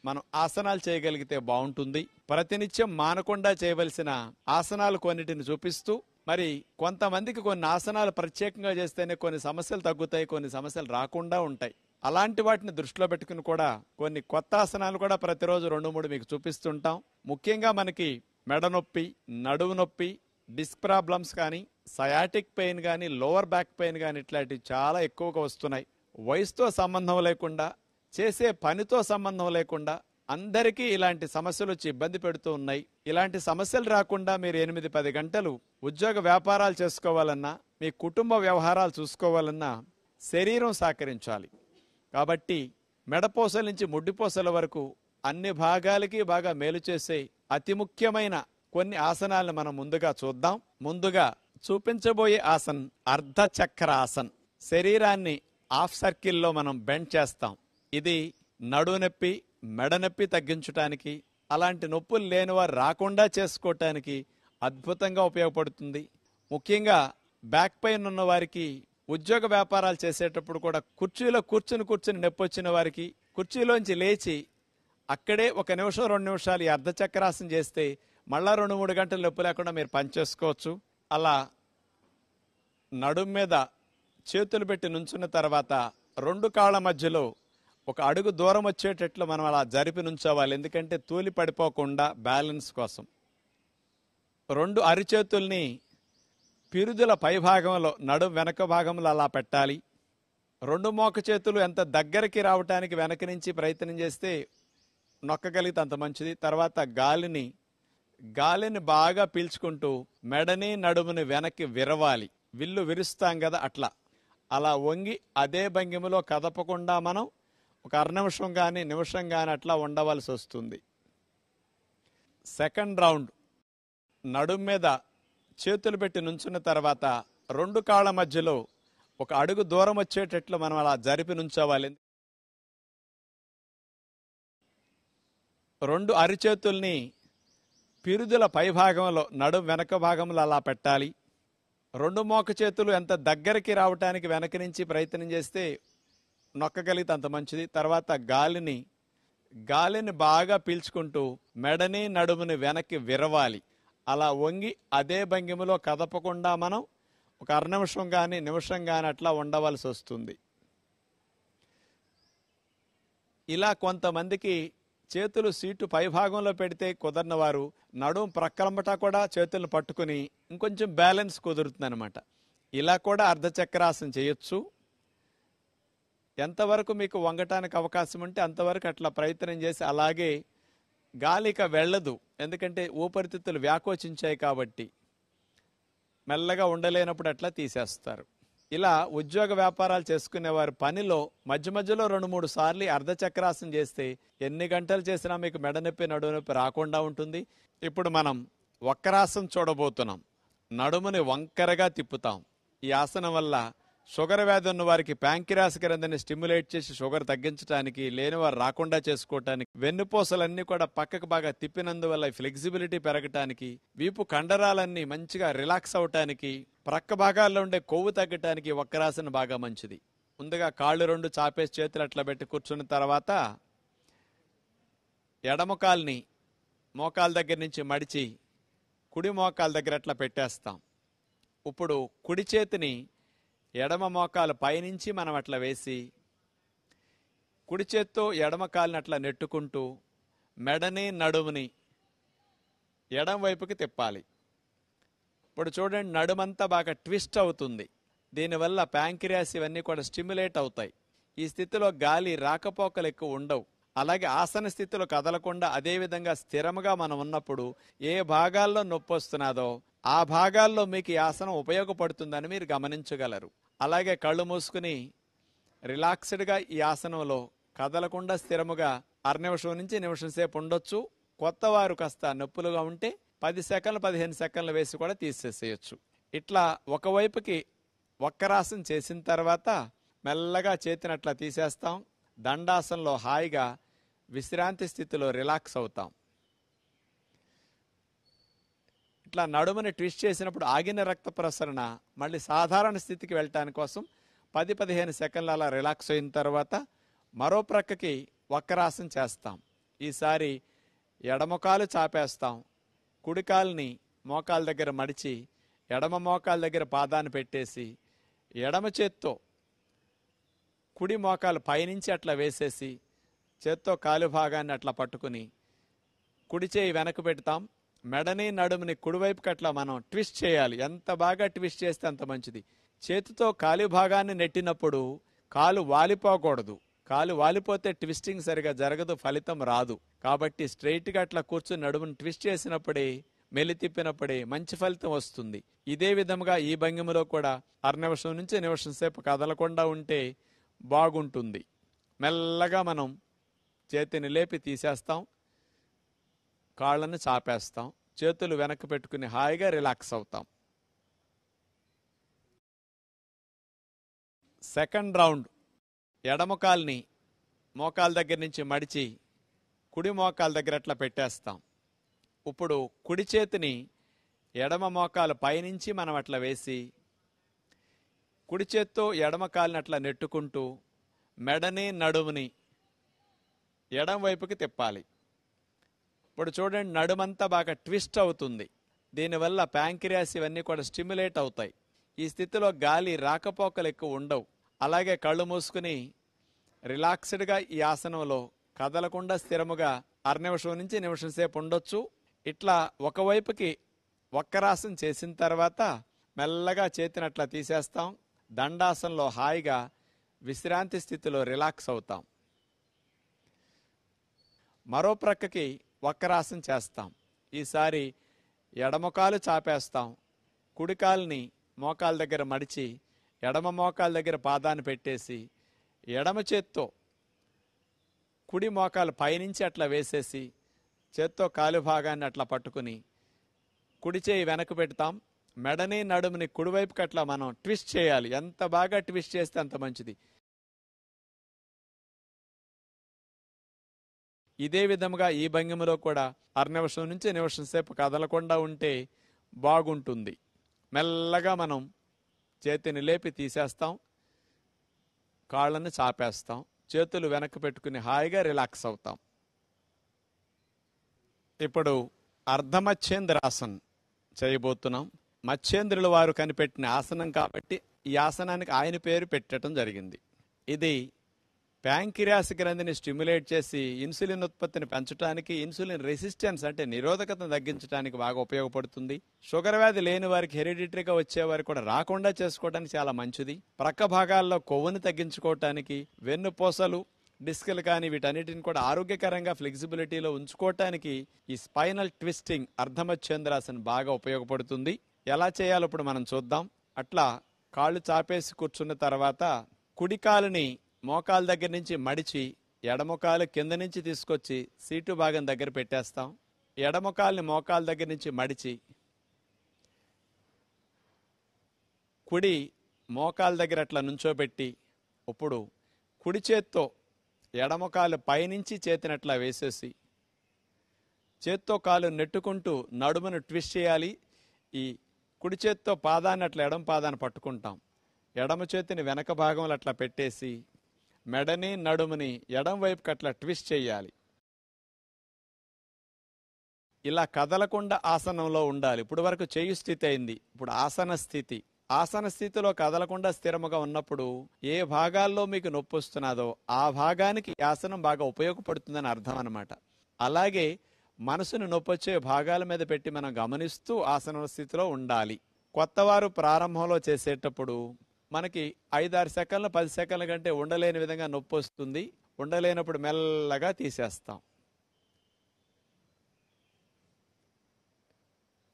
మనం ఆసనాలు చేయగలిగితే బాగుంటుంది. ప్రతినిత్యం మానకుండా చేయవలసిన ఆసనాలు కొన్నిటిని చూపిస్తూ, మరి కొంతమందికి కొన్ని ఆసనాలు ప్రత్యేకంగా చేస్తేనే కొన్ని సమస్యలు తగ్గుతాయి, కొన్ని సమస్యలు రాకుండా ఉంటాయి. అలాంటి వాటిని దృష్టిలో పెట్టుకుని కూడా కొన్ని కొత్త ఆసనాలు కూడా ప్రతిరోజు 2-3 మీకు చూపిస్తుంటాం. ముఖ్యంగా మనకి మెడ నొప్పి, నడువు నొప్పి, డిస్క్ ప్రాబ్లమ్స్ కానీ, సయాటిక్ పెయిన్ కానీ, లోవర్ బ్యాక్ పెయిన్ కానీ ఇట్లాంటివి చాలా ఎక్కువగా వస్తున్నాయి. వయసుతో సంబంధం లేకుండా, చేసే పనితో సంబంధం లేకుండా అందరికీ ఇలాంటి సమస్యలు వచ్చి ఇబ్బంది పెడుతూ ఉన్నాయి. ఇలాంటి సమస్యలు రాకుండా మీరు 8-10 గంటలు ఉద్యోగ వ్యాపారాలు చేసుకోవాలన్నా, మీ కుటుంబ వ్యవహారాలు చూసుకోవాలన్నా శరీరం సహకరించాలి. కాబట్టి మెడపోసల నుంచి ముడ్డిపోసల వరకు అన్ని భాగాలకి బాగా మేలు చేసే అతి ముఖ్యమైన కొన్ని ఆసనాలను మనం ముందుగా చూద్దాం. ముందుగా చూపించబోయే ఆసన్ అర్ధచక్ర ఆసన్. శరీరాన్ని హాఫ్ సర్కిల్లో మనం బెండ్ చేస్తాం. ఇది నడుము నొప్పి, మెడ నొప్పి తగ్గించడానికి, అలాంటి నొప్పులు లేనివారు రాకుండా చేసుకోవటానికి అద్భుతంగా ఉపయోగపడుతుంది. ముఖ్యంగా బ్యాక్ పెయిన్ ఉన్న వారికి, ఉద్యోగ వ్యాపారాలు చేసేటప్పుడు కూడా కుర్చీలో కూర్చుని నొప్పి వచ్చిన వారికి కుర్చీలోంచి లేచి అక్కడే 1 నిమిషం 2 నిమిషాలు ఈ అర్ధచక్రాసనం చేస్తే మళ్ళా 2-3 గంటలు నొప్పి లేకుండా మీరు పని చేసుకోవచ్చు. అలా నడుము మీద చేతులు పెట్టి నుంచున్న తర్వాత 2 కాళ్ళ మధ్యలో 1 అడుగు దూరం వచ్చేటట్లు మనం అలా జరిపి నుంచోవాలి. ఎందుకంటే తూలి పడిపోకుండా బ్యాలెన్స్ కోసం. 2 అరిచేతుల్ని పిరుదుల పై భాగంలో, నడుము వెనక భాగంలో అలా పెట్టాలి. 2 మోక చేతులు ఎంత దగ్గరికి రావటానికి వెనక నుంచి ప్రయత్నం చేస్తే నొక్కగలిగితే అంత మంచిది. తర్వాత గాలిని బాగా పీల్చుకుంటూ మెడని నడుముని వెనక్కి విరవాలి. విల్లు విరుస్తాం కదా, అలా వంగి అదే భంగిమలో కదపకుండా మనం 1 నిమిషం కానీ నిమిషం కానీ అట్లా ఉండవలసి వస్తుంది. సెకండ్ రౌండ్ నడుము మీద చేతులు పెట్టి నుంచున్న తర్వాత 2 కాళ్ళ మధ్యలో 1 అడుగు దూరం వచ్చేటట్లు మనం అలా జరిపి నుంచోవాలి. 2 అరిచేతుల్ని పిరుదుల పై భాగంలో, నడుము వెనక భాగంలో అలా పెట్టాలి. 2 మోక చేతులు ఎంత దగ్గరికి రావటానికి వెనక నుంచి ప్రయత్నం చేస్తే నొక్కగలిగితే అంత మంచిది. తర్వాత గాలిని బాగా పీల్చుకుంటూ మెడని నడుముని వెనక్కి విరవాలి. అలా వంగి అదే భంగిమలో కదపకుండా మనం 1 నిమిషం కానీ నిమిషం కానీ అట్లా ఉండవలసి వస్తుంది. ఇలా కొంతమందికి చేతులు సీటు పై భాగంలో పెడితే కుదరని వారు నడుము ప్రక్కలంబటా కూడా చేతులను పట్టుకుని ఇంకొంచెం బ్యాలెన్స్ కుదురుతుందన్నమాట. ఇలా కూడా అర్ధచక్రాసనం చేయొచ్చు. ఎంతవరకు మీకు వంగటానికి అవకాశం ఉంటే అంతవరకు అట్లా ప్రయత్నం చేసి, అలాగే గాలిక వెళ్ళదు, ఎందుకంటే ఊపిరితిత్తులు వ్యాకోచించాయి కాబట్టి మెల్లగా ఉండలేనప్పుడు అట్లా తీసేస్తారు. ఇలా ఉద్యోగ వ్యాపారాలు చేసుకునే వారి పనిలో మధ్య మధ్యలో 2-3 సార్లు అర్ధచక్రాసనం చేస్తే ఎన్ని గంటలు చేసినా మీకు మెడ నొప్పి, నడుము నొప్పి రాకుండా ఉంటుంది. ఇప్పుడు మనం వక్రాసనం చూడబోతున్నాం. నడుముని వంకరగా తిప్పుతాం. ఈ ఆసనం వల్ల షుగర్ వ్యాధి ఉన్న వారికి ప్యాంక్రియాస్ గ్రంథిని స్టిమ్యులేట్ చేసి షుగర్ తగ్గించడానికి, లేనివారు రాకుండా చేసుకోవటానికి, వెన్నుపూసలన్నీ కూడా పక్కకు బాగా తిప్పినందువల్ల ఫ్లెక్సిబిలిటీ పెరగటానికి, వీపు కండరాలన్నీ మంచిగా రిలాక్స్ అవటానికి, ప్రక్క భాగాల్లో ఉండే కొవ్వు తగ్గటానికి వక్రాసనం బాగా మంచిది. ముందుగా కాళ్ళు 2 చాపేసి చేతులు అట్లా పెట్టి కూర్చున్న తర్వాత ఎడమ కాల్ని మోకాల దగ్గర నుంచి మడిచి కుడి మోకాల దగ్గర అట్లా పెట్టేస్తాం. ఇప్పుడు కుడి చేతిని ఎడమ మోకాలు పైనుంచి మనం అట్లా వేసి కుడి చేత్తో ఎడమ కాలిని అట్లా నెట్టుకుంటూ మెడని నడుముని ఎడమ వైపుకి తిప్పాలి. ఇప్పుడు చూడండి, నడుమంతా బాగా ట్విస్ట్ అవుతుంది. దీనివల్ల ప్యాంక్రియాస్ ఇవన్నీ కూడా స్టిమ్యులేట్ అవుతాయి. ఈ స్థితిలో గాలి రాకపోకలు ఎక్కువ ఉండవు. అలాగే ఆసన స్థితిలో కదలకుండా అదే విధంగా స్థిరముగా మనం ఉన్నప్పుడు ఏ భాగాల్లో నొప్పి వస్తున్నాదో ఆ భాగాల్లో మీకు ఈ ఆసనం ఉపయోగపడుతుందని మీరు గమనించగలరు. అలాగే కళ్ళు మూసుకుని రిలాక్స్డ్గా ఈ ఆసనంలో కదలకుండా స్థిరముగా 1/2 నిమిషం నుంచి నిమిషం సేపు ఉండొచ్చు. కొత్తవారు కాస్త నొప్పులుగా ఉంటే 10 సెకన్లు 15 సెకన్లు వేసి కూడా తీసేసేయచ్చు. ఇట్లా ఒకవైపుకి వక్రాసనం చేసిన తర్వాత మెల్లగా చేతిని అట్లా తీసేస్తాం. దండాసనంలో హాయిగా విశ్రాంతి స్థితిలో రిలాక్స్ అవుతాం. ఇట్లా నడుముని ట్విస్ట్ చేసినప్పుడు ఆగిన రక్త ప్రసరణ మళ్ళీ సాధారణ స్థితికి వెళ్ళటాని కోసం 10-15 సెకండ్లు అలా రిలాక్స్ అయిన తర్వాత మరో ప్రక్కకి వక్రాసనం చేస్తాం. ఈసారి ఎడమకాలు చాపేస్తాం. కుడికాల్ని మోకాల దగ్గర మడిచి ఎడమ మోకాల దగ్గర పాదాన్ని పెట్టేసి ఎడమ చేత్తో కుడి మోకాలు పైనుంచి అట్లా వేసేసి చేత్తో కాలు భాగాన్ని అట్లా పట్టుకుని కుడి చేయి వెనక్కి పెడతాం. మెడని నడుముని కుడివైపుకి అట్లా మనం ట్విస్ట్ చేయాలి. ఎంత బాగా ట్విస్ట్ చేస్తే అంత మంచిది. చేతితో కాలు భాగాన్ని నెట్టినప్పుడు కాలు వాలిపోకూడదు. కాలు వాలిపోతే ట్విస్టింగ్ సరిగా జరగదు, ఫలితం రాదు. కాబట్టి స్ట్రైట్గా అట్లా కూర్చుని నడుముని ట్విస్ట్ చేసినప్పుడే, మెల్లి తిప్పినప్పుడే మంచి ఫలితం వస్తుంది. ఇదే విధంగా ఈ భంగిమలో కూడా నిమిషం నుంచి నిమిషం సేపు కదలకుండా ఉంటే బాగుంటుంది. మెల్లగా మనం చేతిని లేపి తీసేస్తాం. కాళ్ళను చాపేస్తాం. చేతులు వెనక్కి పెట్టుకుని హాయిగా రిలాక్స్ అవుతాం. సెకండ్ రౌండ్ ఎడమ కాల్ని మోకాల దగ్గర నుంచి మడిచి కుడి మోకాల దగ్గర అట్లా పెట్టేస్తాం. ఇప్పుడు కుడి చేతిని ఎడమ మోకాలు పైనుంచి మనం అట్లా వేసి కుడి చేత్తో ఎడమ కాలిని అట్లా నెట్టుకుంటూ మెడని నడుముని ఎడమ వైపుకి తిప్పాలి. ఇప్పుడు చూడండి, నడుమంతా బాగా ట్విస్ట్ అవుతుంది. దీనివల్ల ప్యాంక్రియాస్ ఇవన్నీ కూడా స్టిమ్యులేట్ అవుతాయి. ఈ స్థితిలో గాలి రాకపోకలు ఎక్కువ ఉండవు. అలాగే కళ్ళు మూసుకుని రిలాక్స్డ్గా ఈ ఆసనంలో కదలకుండా స్థిరముగా నిమిషం నుంచి నిమిషం సేపు ఉండొచ్చు. ఇట్లా ఒకవైపుకి వక్రాసనం చేసిన తర్వాత మెల్లగా చేతిని అట్లా తీసేస్తాం. దండాసనంలో హాయిగా విశ్రాంతి స్థితిలో రిలాక్స్ అవుతాం. మరో ప్రక్కకి వక్రాసనం చేస్తాం. ఈసారి ఎడమకాలు చాపేస్తాం. కుడికాల్ని మోకాల దగ్గర మడిచి ఎడమ మోకాల దగ్గర పాదాన్ని పెట్టేసి ఎడమ చేత్తో కుడి మోకాలు పైనుంచి అట్లా వేసేసి చేత్తో కాలు భాగాన్ని అట్లా పట్టుకుని కుడి చేయి వెనక్కి పెడతాం. మెడని నడుముని కుడివైపుకి అట్లా మనం ట్విస్ట్ చేయాలి. ఎంత బాగా ట్విస్ట్ చేస్తే అంత మంచిది. ఇదే విధముగా ఈ భంగిమలో కూడా నిమిషం నుంచి నిమిషం సేపు కదలకుండా ఉంటే బాగుంటుంది. మెల్లగా మనం చేతిని లేపి తీసేస్తాం. కాళ్ళను చాపేస్తాం. చేతులు వెనక్కి పెట్టుకుని హాయిగా రిలాక్స్ అవుతాం. ఇప్పుడు అర్ధమచ్చేంద్రాసనం చేయబోతున్నాం. మచ్చేంద్రుల వారు కనిపెట్టిన ఆసనం కాబట్టి ఈ ఆసనానికి ఆయన పేరు పెట్టడం జరిగింది. ఇది ప్యాంక్రియాస్ గ్రంథిని స్టిమ్యులేట్ చేసి ఇన్సులిన్ ఉత్పత్తిని పెంచడానికి, ఇన్సులిన్ రెసిస్టెన్స్ అంటే నిరోధకతను తగ్గించడానికి బాగా ఉపయోగపడుతుంది. షుగర్ వ్యాధి లేని వారికి, హెరిడిటరీగా వచ్చేవారికి కూడా రాకుండా చేసుకోవడానికి చాలా మంచిది. ప్రక్క భాగాల్లో కొవ్వును తగ్గించుకోవటానికి, వెన్నుపూసలు, డిస్కులు కానీ వీటన్నిటిని కూడా ఆరోగ్యకరంగా ఫ్లెక్సిబిలిటీలో ఉంచుకోవటానికి ఈ స్పైనల్ ట్విస్టింగ్ అర్ధమచ్చేంద్రాసనం బాగా ఉపయోగపడుతుంది. ఎలా చేయాలో ఇప్పుడు మనం చూద్దాం. అట్లా కాళ్ళు చాపేసి కూర్చున్న తర్వాత కుడికాలుని మోకాల దగ్గర నుంచి మడిచి ఎడమకాలు కింద నుంచి తీసుకొచ్చి సీటు భాగం దగ్గర పెట్టేస్తాం. ఎడమకాల్ని మోకాల దగ్గర నుంచి మడిచి కుడి మోకాల దగ్గర అట్లా నుంచోబెట్టి ఇప్పుడు కుడి చేత్తో ఎడమకాలు పైనుంచి చేతినట్లా వేసేసి చేత్తో కాలు నెట్టుకుంటూ నడుమును ట్విస్ట్ చేయాలి. ఈ కుడి చేత్తో పాదాన్ని అట్లా ఎడమ పాదాన్ని పట్టుకుంటాం. ఎడమ చేతిని వెనక భాగంలో అట్లా పెట్టేసి మెడని నడుముని ఎడం వైపుకి అట్లా ట్విస్ట్ చేయాలి. ఇలా కదలకుండా ఆసనంలో ఉండాలి. ఇప్పుడు వరకు చేయు స్థితి అయింది. ఇప్పుడు ఆసన స్థితి. ఆసన స్థితిలో కదలకుండా స్థిరముగా ఉన్నప్పుడు ఏ భాగాల్లో మీకు నొప్పి వస్తున్నదో ఆ భాగానికి ఆసనం బాగా ఉపయోగపడుతుందని అర్థం అన్నమాట. అలాగే మనసును నొప్పొచ్చే భాగాల మీద పెట్టి మనం గమనిస్తూ ఆసన స్థితిలో ఉండాలి. కొత్తవారు ప్రారంభంలో చేసేటప్పుడు మనకి 5-6 సెకండ్లు 10 సెకండ్ల కంటే ఉండలేని విధంగా నొప్పి వస్తుంది. ఉండలేనప్పుడు మెల్లగా తీసేస్తాం.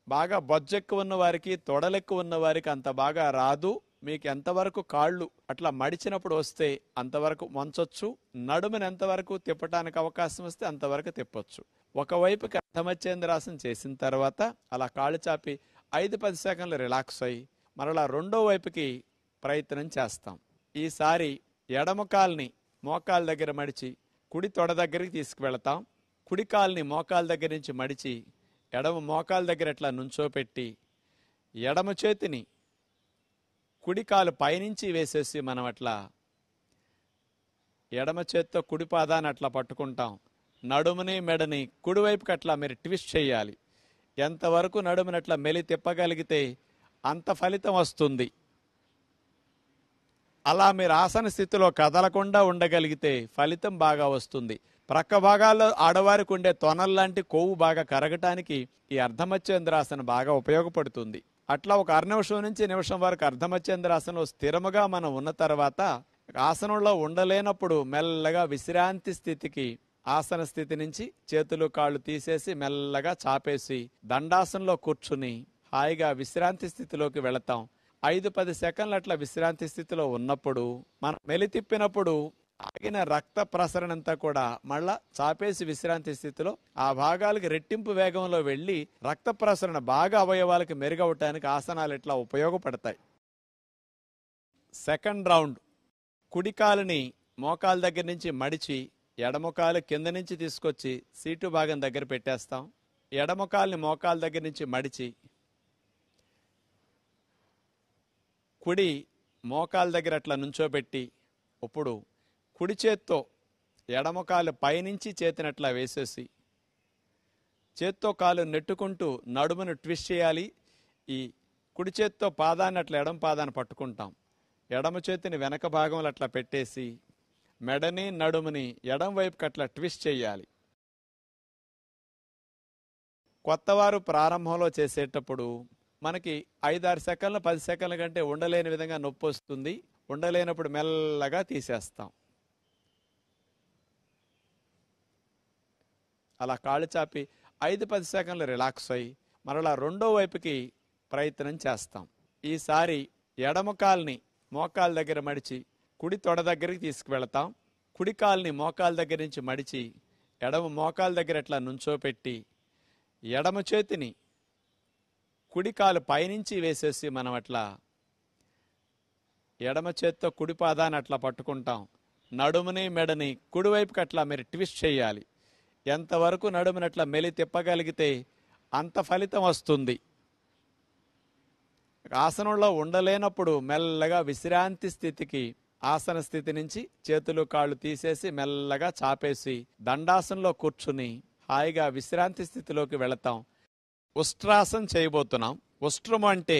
బాగా బొజ్జెక్కువ ఉన్న వారికి, తొడలెక్కువ ఉన్న వారికి అంత బాగా రాదు. మీకు ఎంతవరకు కాళ్ళు అట్లా మడిచినప్పుడు వస్తే అంతవరకు వంచొచ్చు. నడుముని ఎంతవరకు తిప్పటానికి అవకాశం వస్తే అంతవరకు తిప్పొచ్చు. ఒకవైపుకి అర్ధమధ్యేంద్రాసనం చేసిన తర్వాత అలా కాళ్ళు చాపి 5-10 సెకండ్లు రిలాక్స్ అయ్యి మరలా రెండో వైపుకి ప్రయత్నం చేస్తాం. ఈసారి ఎడమ కాల్ని మోకాళ్ళ దగ్గర మడిచి కుడి తొడ దగ్గరికి తీసుకువెళతాం. కుడి కాల్ని మోకాళ్ళ దగ్గర నుంచి మడిచి ఎడమ మోకాళ్ళ దగ్గర అట్లా నుంచోపెట్టి ఎడమ చేతిని కుడి కాలు పైనుంచి వేసేసి మనం అట్లా ఎడమ చేత్తో కుడి పాదాన్ని అట్లా పట్టుకుంటాం. నడుముని మెడని కుడివైపుకి అట్లా మీరు ట్విస్ట్ చేయాలి. ఎంతవరకు నడుముని అట్లా మెలి తిప్పగలిగితే అంత ఫలితం వస్తుంది. అలా మీరు ఆసన స్థితిలో కదలకుండా ఉండగలిగితే ఫలితం బాగా వస్తుంది. ప్రక్క భాగాల్లో ఆడవారికి ఉండే తొనల్లాంటి కొవ్వు బాగా కరగటానికి ఈ అర్ధమధ్యేంద్రాసనం బాగా ఉపయోగపడుతుంది. అట్లా ఒక అరనిమిషం నుంచి నిమిషం వరకు అర్ధమధ్యేంద్రాసనంలో స్థిరముగా మనం ఉన్న తర్వాత ఆసనంలో ఉండలేనప్పుడు మెల్లగా విశ్రాంతి స్థితికి ఆసన స్థితి నుంచి చేతులు కాళ్ళు తీసేసి మెల్లగా చాపేసి దండాసనంలో కూర్చుని హాయిగా విశ్రాంతి స్థితిలోకి వెళతాం. 5-10 సెకండ్లు అట్లా విశ్రాంతి స్థితిలో ఉన్నప్పుడు మనం మెలి తిప్పినప్పుడు ఆగిన రక్త ప్రసరణ అంతా కూడా మళ్ళా చాపేసి విశ్రాంతి స్థితిలో ఆ భాగాలకి రెట్టింపు వేగంలో వెళ్ళి రక్త ప్రసరణ బాగా అవయవాలకి మెరుగవటానికి ఆసనాలు ఇట్లా ఉపయోగపడతాయి. సెకండ్ రౌండ్ కుడికాలుని మోకాల దగ్గర నుంచి మడిచి ఎడమకాలు కింద నుంచి తీసుకొచ్చి సీటు భాగం దగ్గర పెట్టేస్తాం. ఎడమకాల్ని మోకాల దగ్గర నుంచి మడిచి కుడి మోకాల దగ్గర అట్లా నుంచోబెట్టి ఇప్పుడు కుడి చేత్తో ఎడమకాలు పైనుంచి చేతినట్లా వేసేసి చేత్తో కాలు నెట్టుకుంటూ నడుమును ట్విస్ట్ చేయాలి. ఈ కుడి చేత్తో పాదాన్ని అట్లా ఎడమ పాదాన్ని పట్టుకుంటాం. ఎడమ చేతిని వెనక భాగంలో అట్లా పెట్టేసి మెడని నడుముని ఎడమ వైపుకి అట్లా ట్విస్ట్ చేయాలి. కొత్తవారు ప్రారంభంలో చేసేటప్పుడు మనకి 5-6 సెకండ్లు 10 సెకండ్ల కంటే ఉండలేని విధంగా నొప్పి వస్తుంది. ఉండలేనప్పుడు మెల్లగా తీసేస్తాం. అలా కాళ్ళు చాపి 5-10 సెకండ్లు రిలాక్స్ అయ్యి మరలా రెండో వైపుకి ప్రయత్నం చేస్తాం. ఈసారి ఎడమ కాల్ని మోకాళ్ళ దగ్గర మడిచి కుడి తొడ దగ్గరికి తీసుకువెళతాం. కుడి కాల్ని మోకాళ్ళ దగ్గర నుంచి మడిచి ఎడమ మోకాళ్ళ దగ్గర అట్లా నుంచోపెట్టి ఎడమ చేతిని కుడి కాలు పైనుంచి వేసేసి మనం అట్లా ఎడమ చేత్తో కుడి పాదాన్ని అట్లా పట్టుకుంటాం. నడుముని మెడని కుడివైపుకి అట్లా మీరు ట్విస్ట్ చేయాలి. ఎంతవరకు నడుముని అట్లా మెలి తిప్పగలిగితే అంత ఫలితం వస్తుంది. ఆసనంలో ఉండలేనప్పుడు మెల్లగా విశ్రాంతి స్థితికి ఆసన స్థితి నుంచి చేతులు కాళ్ళు తీసేసి మెల్లగా చాపేసి దండాసనంలో కూర్చుని హాయిగా విశ్రాంతి స్థితిలోకి వెళతాం. ఉష్ట్రాసనం చేయబోతున్నాం. ఉష్ట్రము అంటే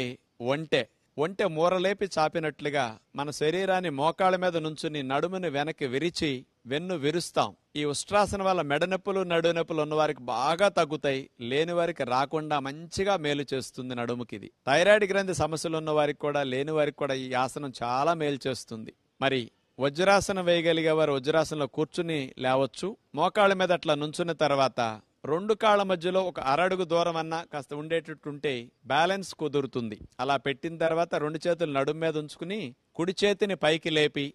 ఒంటె మూరలేపి చాపినట్లుగా మన శరీరాన్ని మోకాళ్ళ మీద నుంచుని నడుముని వెనక్కి విరిచి వెన్ను విరుస్తాం. ఈ ఉష్ట్రాసనం వల్ల మెడనొప్పులు నడునొప్పులు ఉన్నవారికి బాగా తగ్గుతాయి. లేని వారికి రాకుండా మంచిగా మేలు చేస్తుంది నడుముకి. ఇది థైరాయిడ్ గ్రంథి సమస్యలు ఉన్న వారికి కూడా లేని వారికి కూడా ఈ ఆసనం చాలా మేలు చేస్తుంది. మరి వజ్రాసనం వేయగలిగే వారు వజ్రాసనంలో కూర్చుని లేవచ్చు. మోకాళ్ళ మీద అట్లా నుంచున్న తర్వాత 2 కాళ్ళ మధ్యలో ఒక అరడుగు దూరం అన్నా కాస్త ఉండేటట్టుంటే బ్యాలెన్స్ కుదురుతుంది. అలా పెట్టిన తర్వాత 2 చేతులు నడుము మీద ఉంచుకుని కుడి చేతిని పైకి లేపి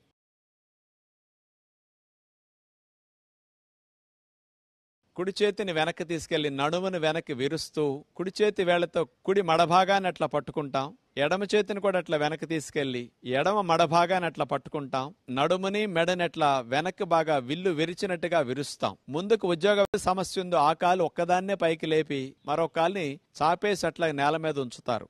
కుడి చేతిని వెనక్కి తీసుకెళ్లి నడుమును వెనక్కి విరుస్తూ కుడి చేతి వేళ్లతో కుడి మడభాగాన్ని అట్లా పట్టుకుంటాం. ఎడమ చేతిని కూడా అట్లా వెనక్కి తీసుకెళ్లి ఎడమ మడభాగాన్ని అట్లా పట్టుకుంటాం. నడుముని మెడని అట్లా వెనక్కి బాగా విల్లు విరిచినట్టుగా విరుస్తాం. ముందుకు ఉద్యోగ సమస్య ఉందో ఆ కాలు ఒక్కదాన్నే పైకి లేపి మరో కాల్ని చాపేసి అట్లా నేల మీద ఉంచుతారు.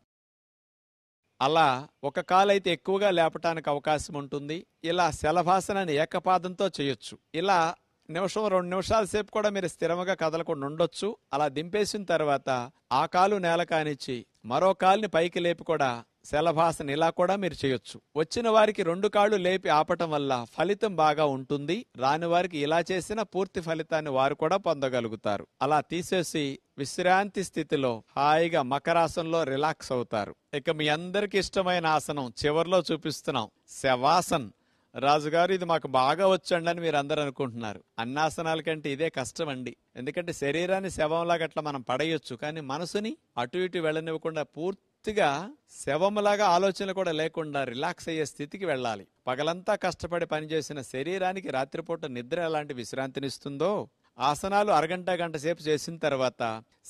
అలా ఒక కాలు అయితే ఎక్కువగా లేపటానికి అవకాశం ఉంటుంది. ఇలా శలభాసనాన్ని ఏకపాదంతో చేయొచ్చు. ఇలా 1-2 నిమిషాల సేపు కూడా మీరు స్థిరంగా కదలకుండా ఉండొచ్చు. అలా దింపేసిన తర్వాత ఆ కాలు నేల కానిచ్చి మరో కాలుని పైకి లేపి కూడా శలభాసన ఇలా కూడా మీరు చేయొచ్చు. వచ్చిన వారికి 2 కాళ్ళు లేపి ఆపటం వల్ల ఫలితం బాగా ఉంటుంది. రాని వారికి ఇలా చేసిన పూర్తి ఫలితాన్ని వారు కూడా పొందగలుగుతారు. అలా తీసేసి విశ్రాంతి స్థితిలో హాయిగా మకరాసనంలో రిలాక్స్ అవుతారు. ఇక మీ అందరికి ఇష్టమైన ఆసనం చివర్లో చూపిస్తున్నాం, శవాసన్. రాజుగారు ఇది మాకు బాగా వచ్చండి అని మీరు అందరూ అనుకుంటున్నారు. అన్నాసనాల కంటే ఇదే కష్టం అండి. ఎందుకంటే శరీరాన్ని శవంలాగా అట్లా మనం పడేయొచ్చు, కానీ మనసుని అటు ఇటు వెళ్ళనివ్వకుండా పూర్తిగా శవంలాగా ఆలోచనలు కూడా లేకుండా రిలాక్స్ అయ్యే స్థితికి వెళ్ళాలి. పగలంతా కష్టపడి పనిచేసిన శరీరానికి రాత్రిపూట నిద్ర ఎలాంటి విశ్రాంతినిస్తుందో ఆసనాలు అరగంట గంట సేపు చేసిన తర్వాత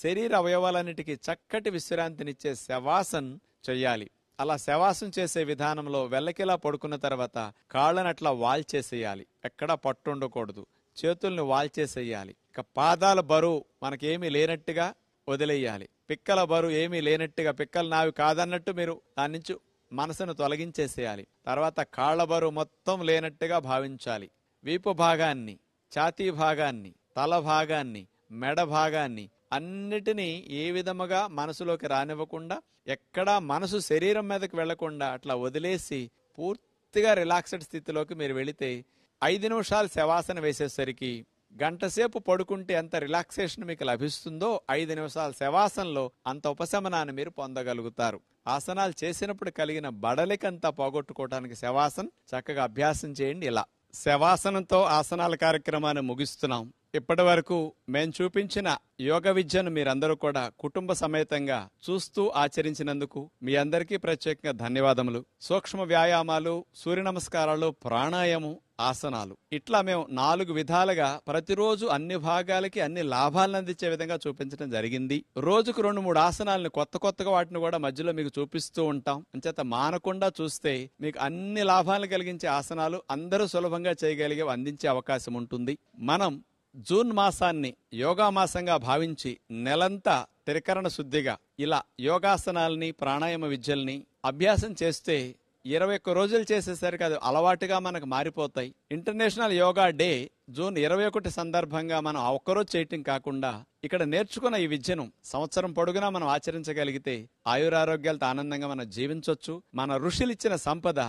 శరీర అవయవాలన్నిటికీ చక్కటి విశ్రాంతినిచ్చే శవాసన్ చెయ్యాలి. అలా శవాసం చేసే విధానంలో వెల్లకిలా పడుకున్న తర్వాత కాళ్ళని అట్లా వాల్చేసేయాలి. ఎక్కడా పట్టు ఉండకూడదు. చేతుల్ని వాల్చేసేయాలి. ఇక పాదాల బరువు మనకేమీ లేనట్టుగా వదిలేయాలి. పిక్కల బరువు ఏమీ లేనట్టుగా, పిక్కలు నావి కాదన్నట్టు మీరు దాని నుంచి మనసును తొలగించేసేయాలి. తర్వాత కాళ్ల బరువు మొత్తం లేనట్టుగా భావించాలి. వీపు భాగాన్ని, ఛాతీ భాగాన్ని, తల భాగాన్ని, మెడ భాగాన్ని అన్నిటినీ ఏ విధముగా మనసులోకి రానివ్వకుండా, ఎక్కడా మనసు శరీరం మీదకి వెళ్లకుండా అట్లా వదిలేసి పూర్తిగా రిలాక్స్డ్ స్థితిలోకి మీరు వెళితే 5 నిమిషాలు శవాసన వేసేసరికి గంటసేపు పడుకుంటే ఎంత రిలాక్సేషన్ మీకు లభిస్తుందో 5 నిమిషాల శవాసనలో అంత ఉపశమనాన్ని మీరు పొందగలుగుతారు. ఆసనాలు చేసినప్పుడు కలిగిన బడలికంతా పోగొట్టుకోవడానికి శవాసన్ చక్కగా అభ్యాసం చేయండి. ఇలా శవాసనంతో ఆసనాల కార్యక్రమాన్ని ముగిస్తున్నాం. ఇప్పటి వరకు మేం చూపించిన యోగ విద్యను మీరందరూ కూడా కుటుంబ సమేతంగా చూస్తూ ఆచరించినందుకు మీ అందరికీ ప్రత్యేకంగా ధన్యవాదములు. సూక్ష్మ వ్యాయామాలు, సూర్య నమస్కారాలు, ప్రాణాయామం, ఆసనాలు ఇట్లా మేము 4 విధాలుగా ప్రతిరోజు అన్ని భాగాలకి అన్ని లాభాలను అందించే విధంగా చూపించడం జరిగింది. రోజుకు 2-3 ఆసనాలను కొత్తగా వాటిని కూడా మధ్యలో మీకు చూపిస్తూ ఉంటాం. అంచేత మానకుండా చూస్తే మీకు అన్ని లాభాలను కలిగించే ఆసనాలు అందరూ సులభంగా చేయగలిగే అందించే అవకాశం ఉంటుంది. మనం జూన్ మాసాన్ని యోగా మాసంగా భావించి నెలంతా త్రికరణ శుద్ధిగా ఇలా యోగాసనాల్ని, ప్రాణాయామ విద్యల్ని అభ్యాసం చేస్తే 21 రోజులు చేసేసరికి అది అలవాటుగా మనకు మారిపోతాయి. ఇంటర్నేషనల్ యోగా డే జూన్ 21 సందర్భంగా మనం ఆ ఒక్కరోజు చేయటం కాకుండా ఇక్కడ నేర్చుకున్న ఈ విద్యను సంవత్సరం పొడుగునా మనం ఆచరించగలిగితే ఆయురారోగ్యాలతో ఆనందంగా మనం జీవించవచ్చు. మన ఋషులిచ్చిన సంపద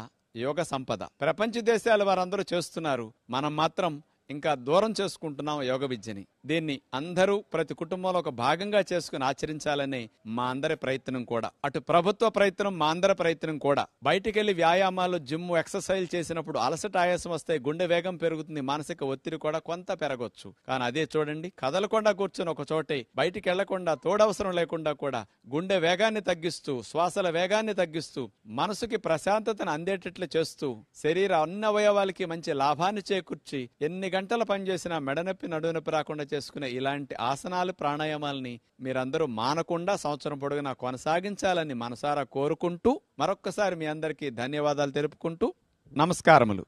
యోగ సంపద. ప్రపంచ దేశాల వారందరూ చేస్తున్నారు, మనం మాత్రం ఇంకా దూరం చేసుకుంటున్నాం యోగ విద్యని. దీన్ని అందరూ ప్రతి కుటుంబంలో ఒక భాగంగా చేసుకుని ఆచరించాలనే మా అందరి ప్రయత్నం కూడా. అటు ప్రభుత్వ ప్రయత్నం, మా అందరి ప్రయత్నం కూడా. బయటికెళ్లి వ్యాయామాలు, జిమ్, ఎక్సర్సైజ్ చేసినప్పుడు అలసట, ఆయాసం వస్తే గుండె వేగం పెరుగుతుంది, మానసిక ఒత్తిడి కూడా కొంత పెరగొచ్చు. కానీ అదే చూడండి, కదలకుండా కూర్చుని ఒక చోటే బయటికి వెళ్లకుండా, తోడవసరం లేకుండా కూడా గుండె వేగాన్ని తగ్గిస్తూ, శ్వాసల వేగాన్ని తగ్గిస్తూ, మనసుకి ప్రశాంతతను అందేటట్లు చేస్తూ, శరీర అన్ని అవయవాలకి మంచి లాభాన్ని చేకూర్చి ఎన్ని గంటలు పనిచేసినా మెడనొప్పి, నడునొప్పి రాకుండా చేసుకునే ఇలాంటి ఆసనాలు, ప్రాణాయామాలని మీరందరూ మానకుండా సంవత్సరం పొడుగునా కొనసాగించాలని మనసారా కోరుకుంటూ మరొక్కసారి మీ అందరికీ ధన్యవాదాలు తెలుపుకుంటూ నమస్కారములు.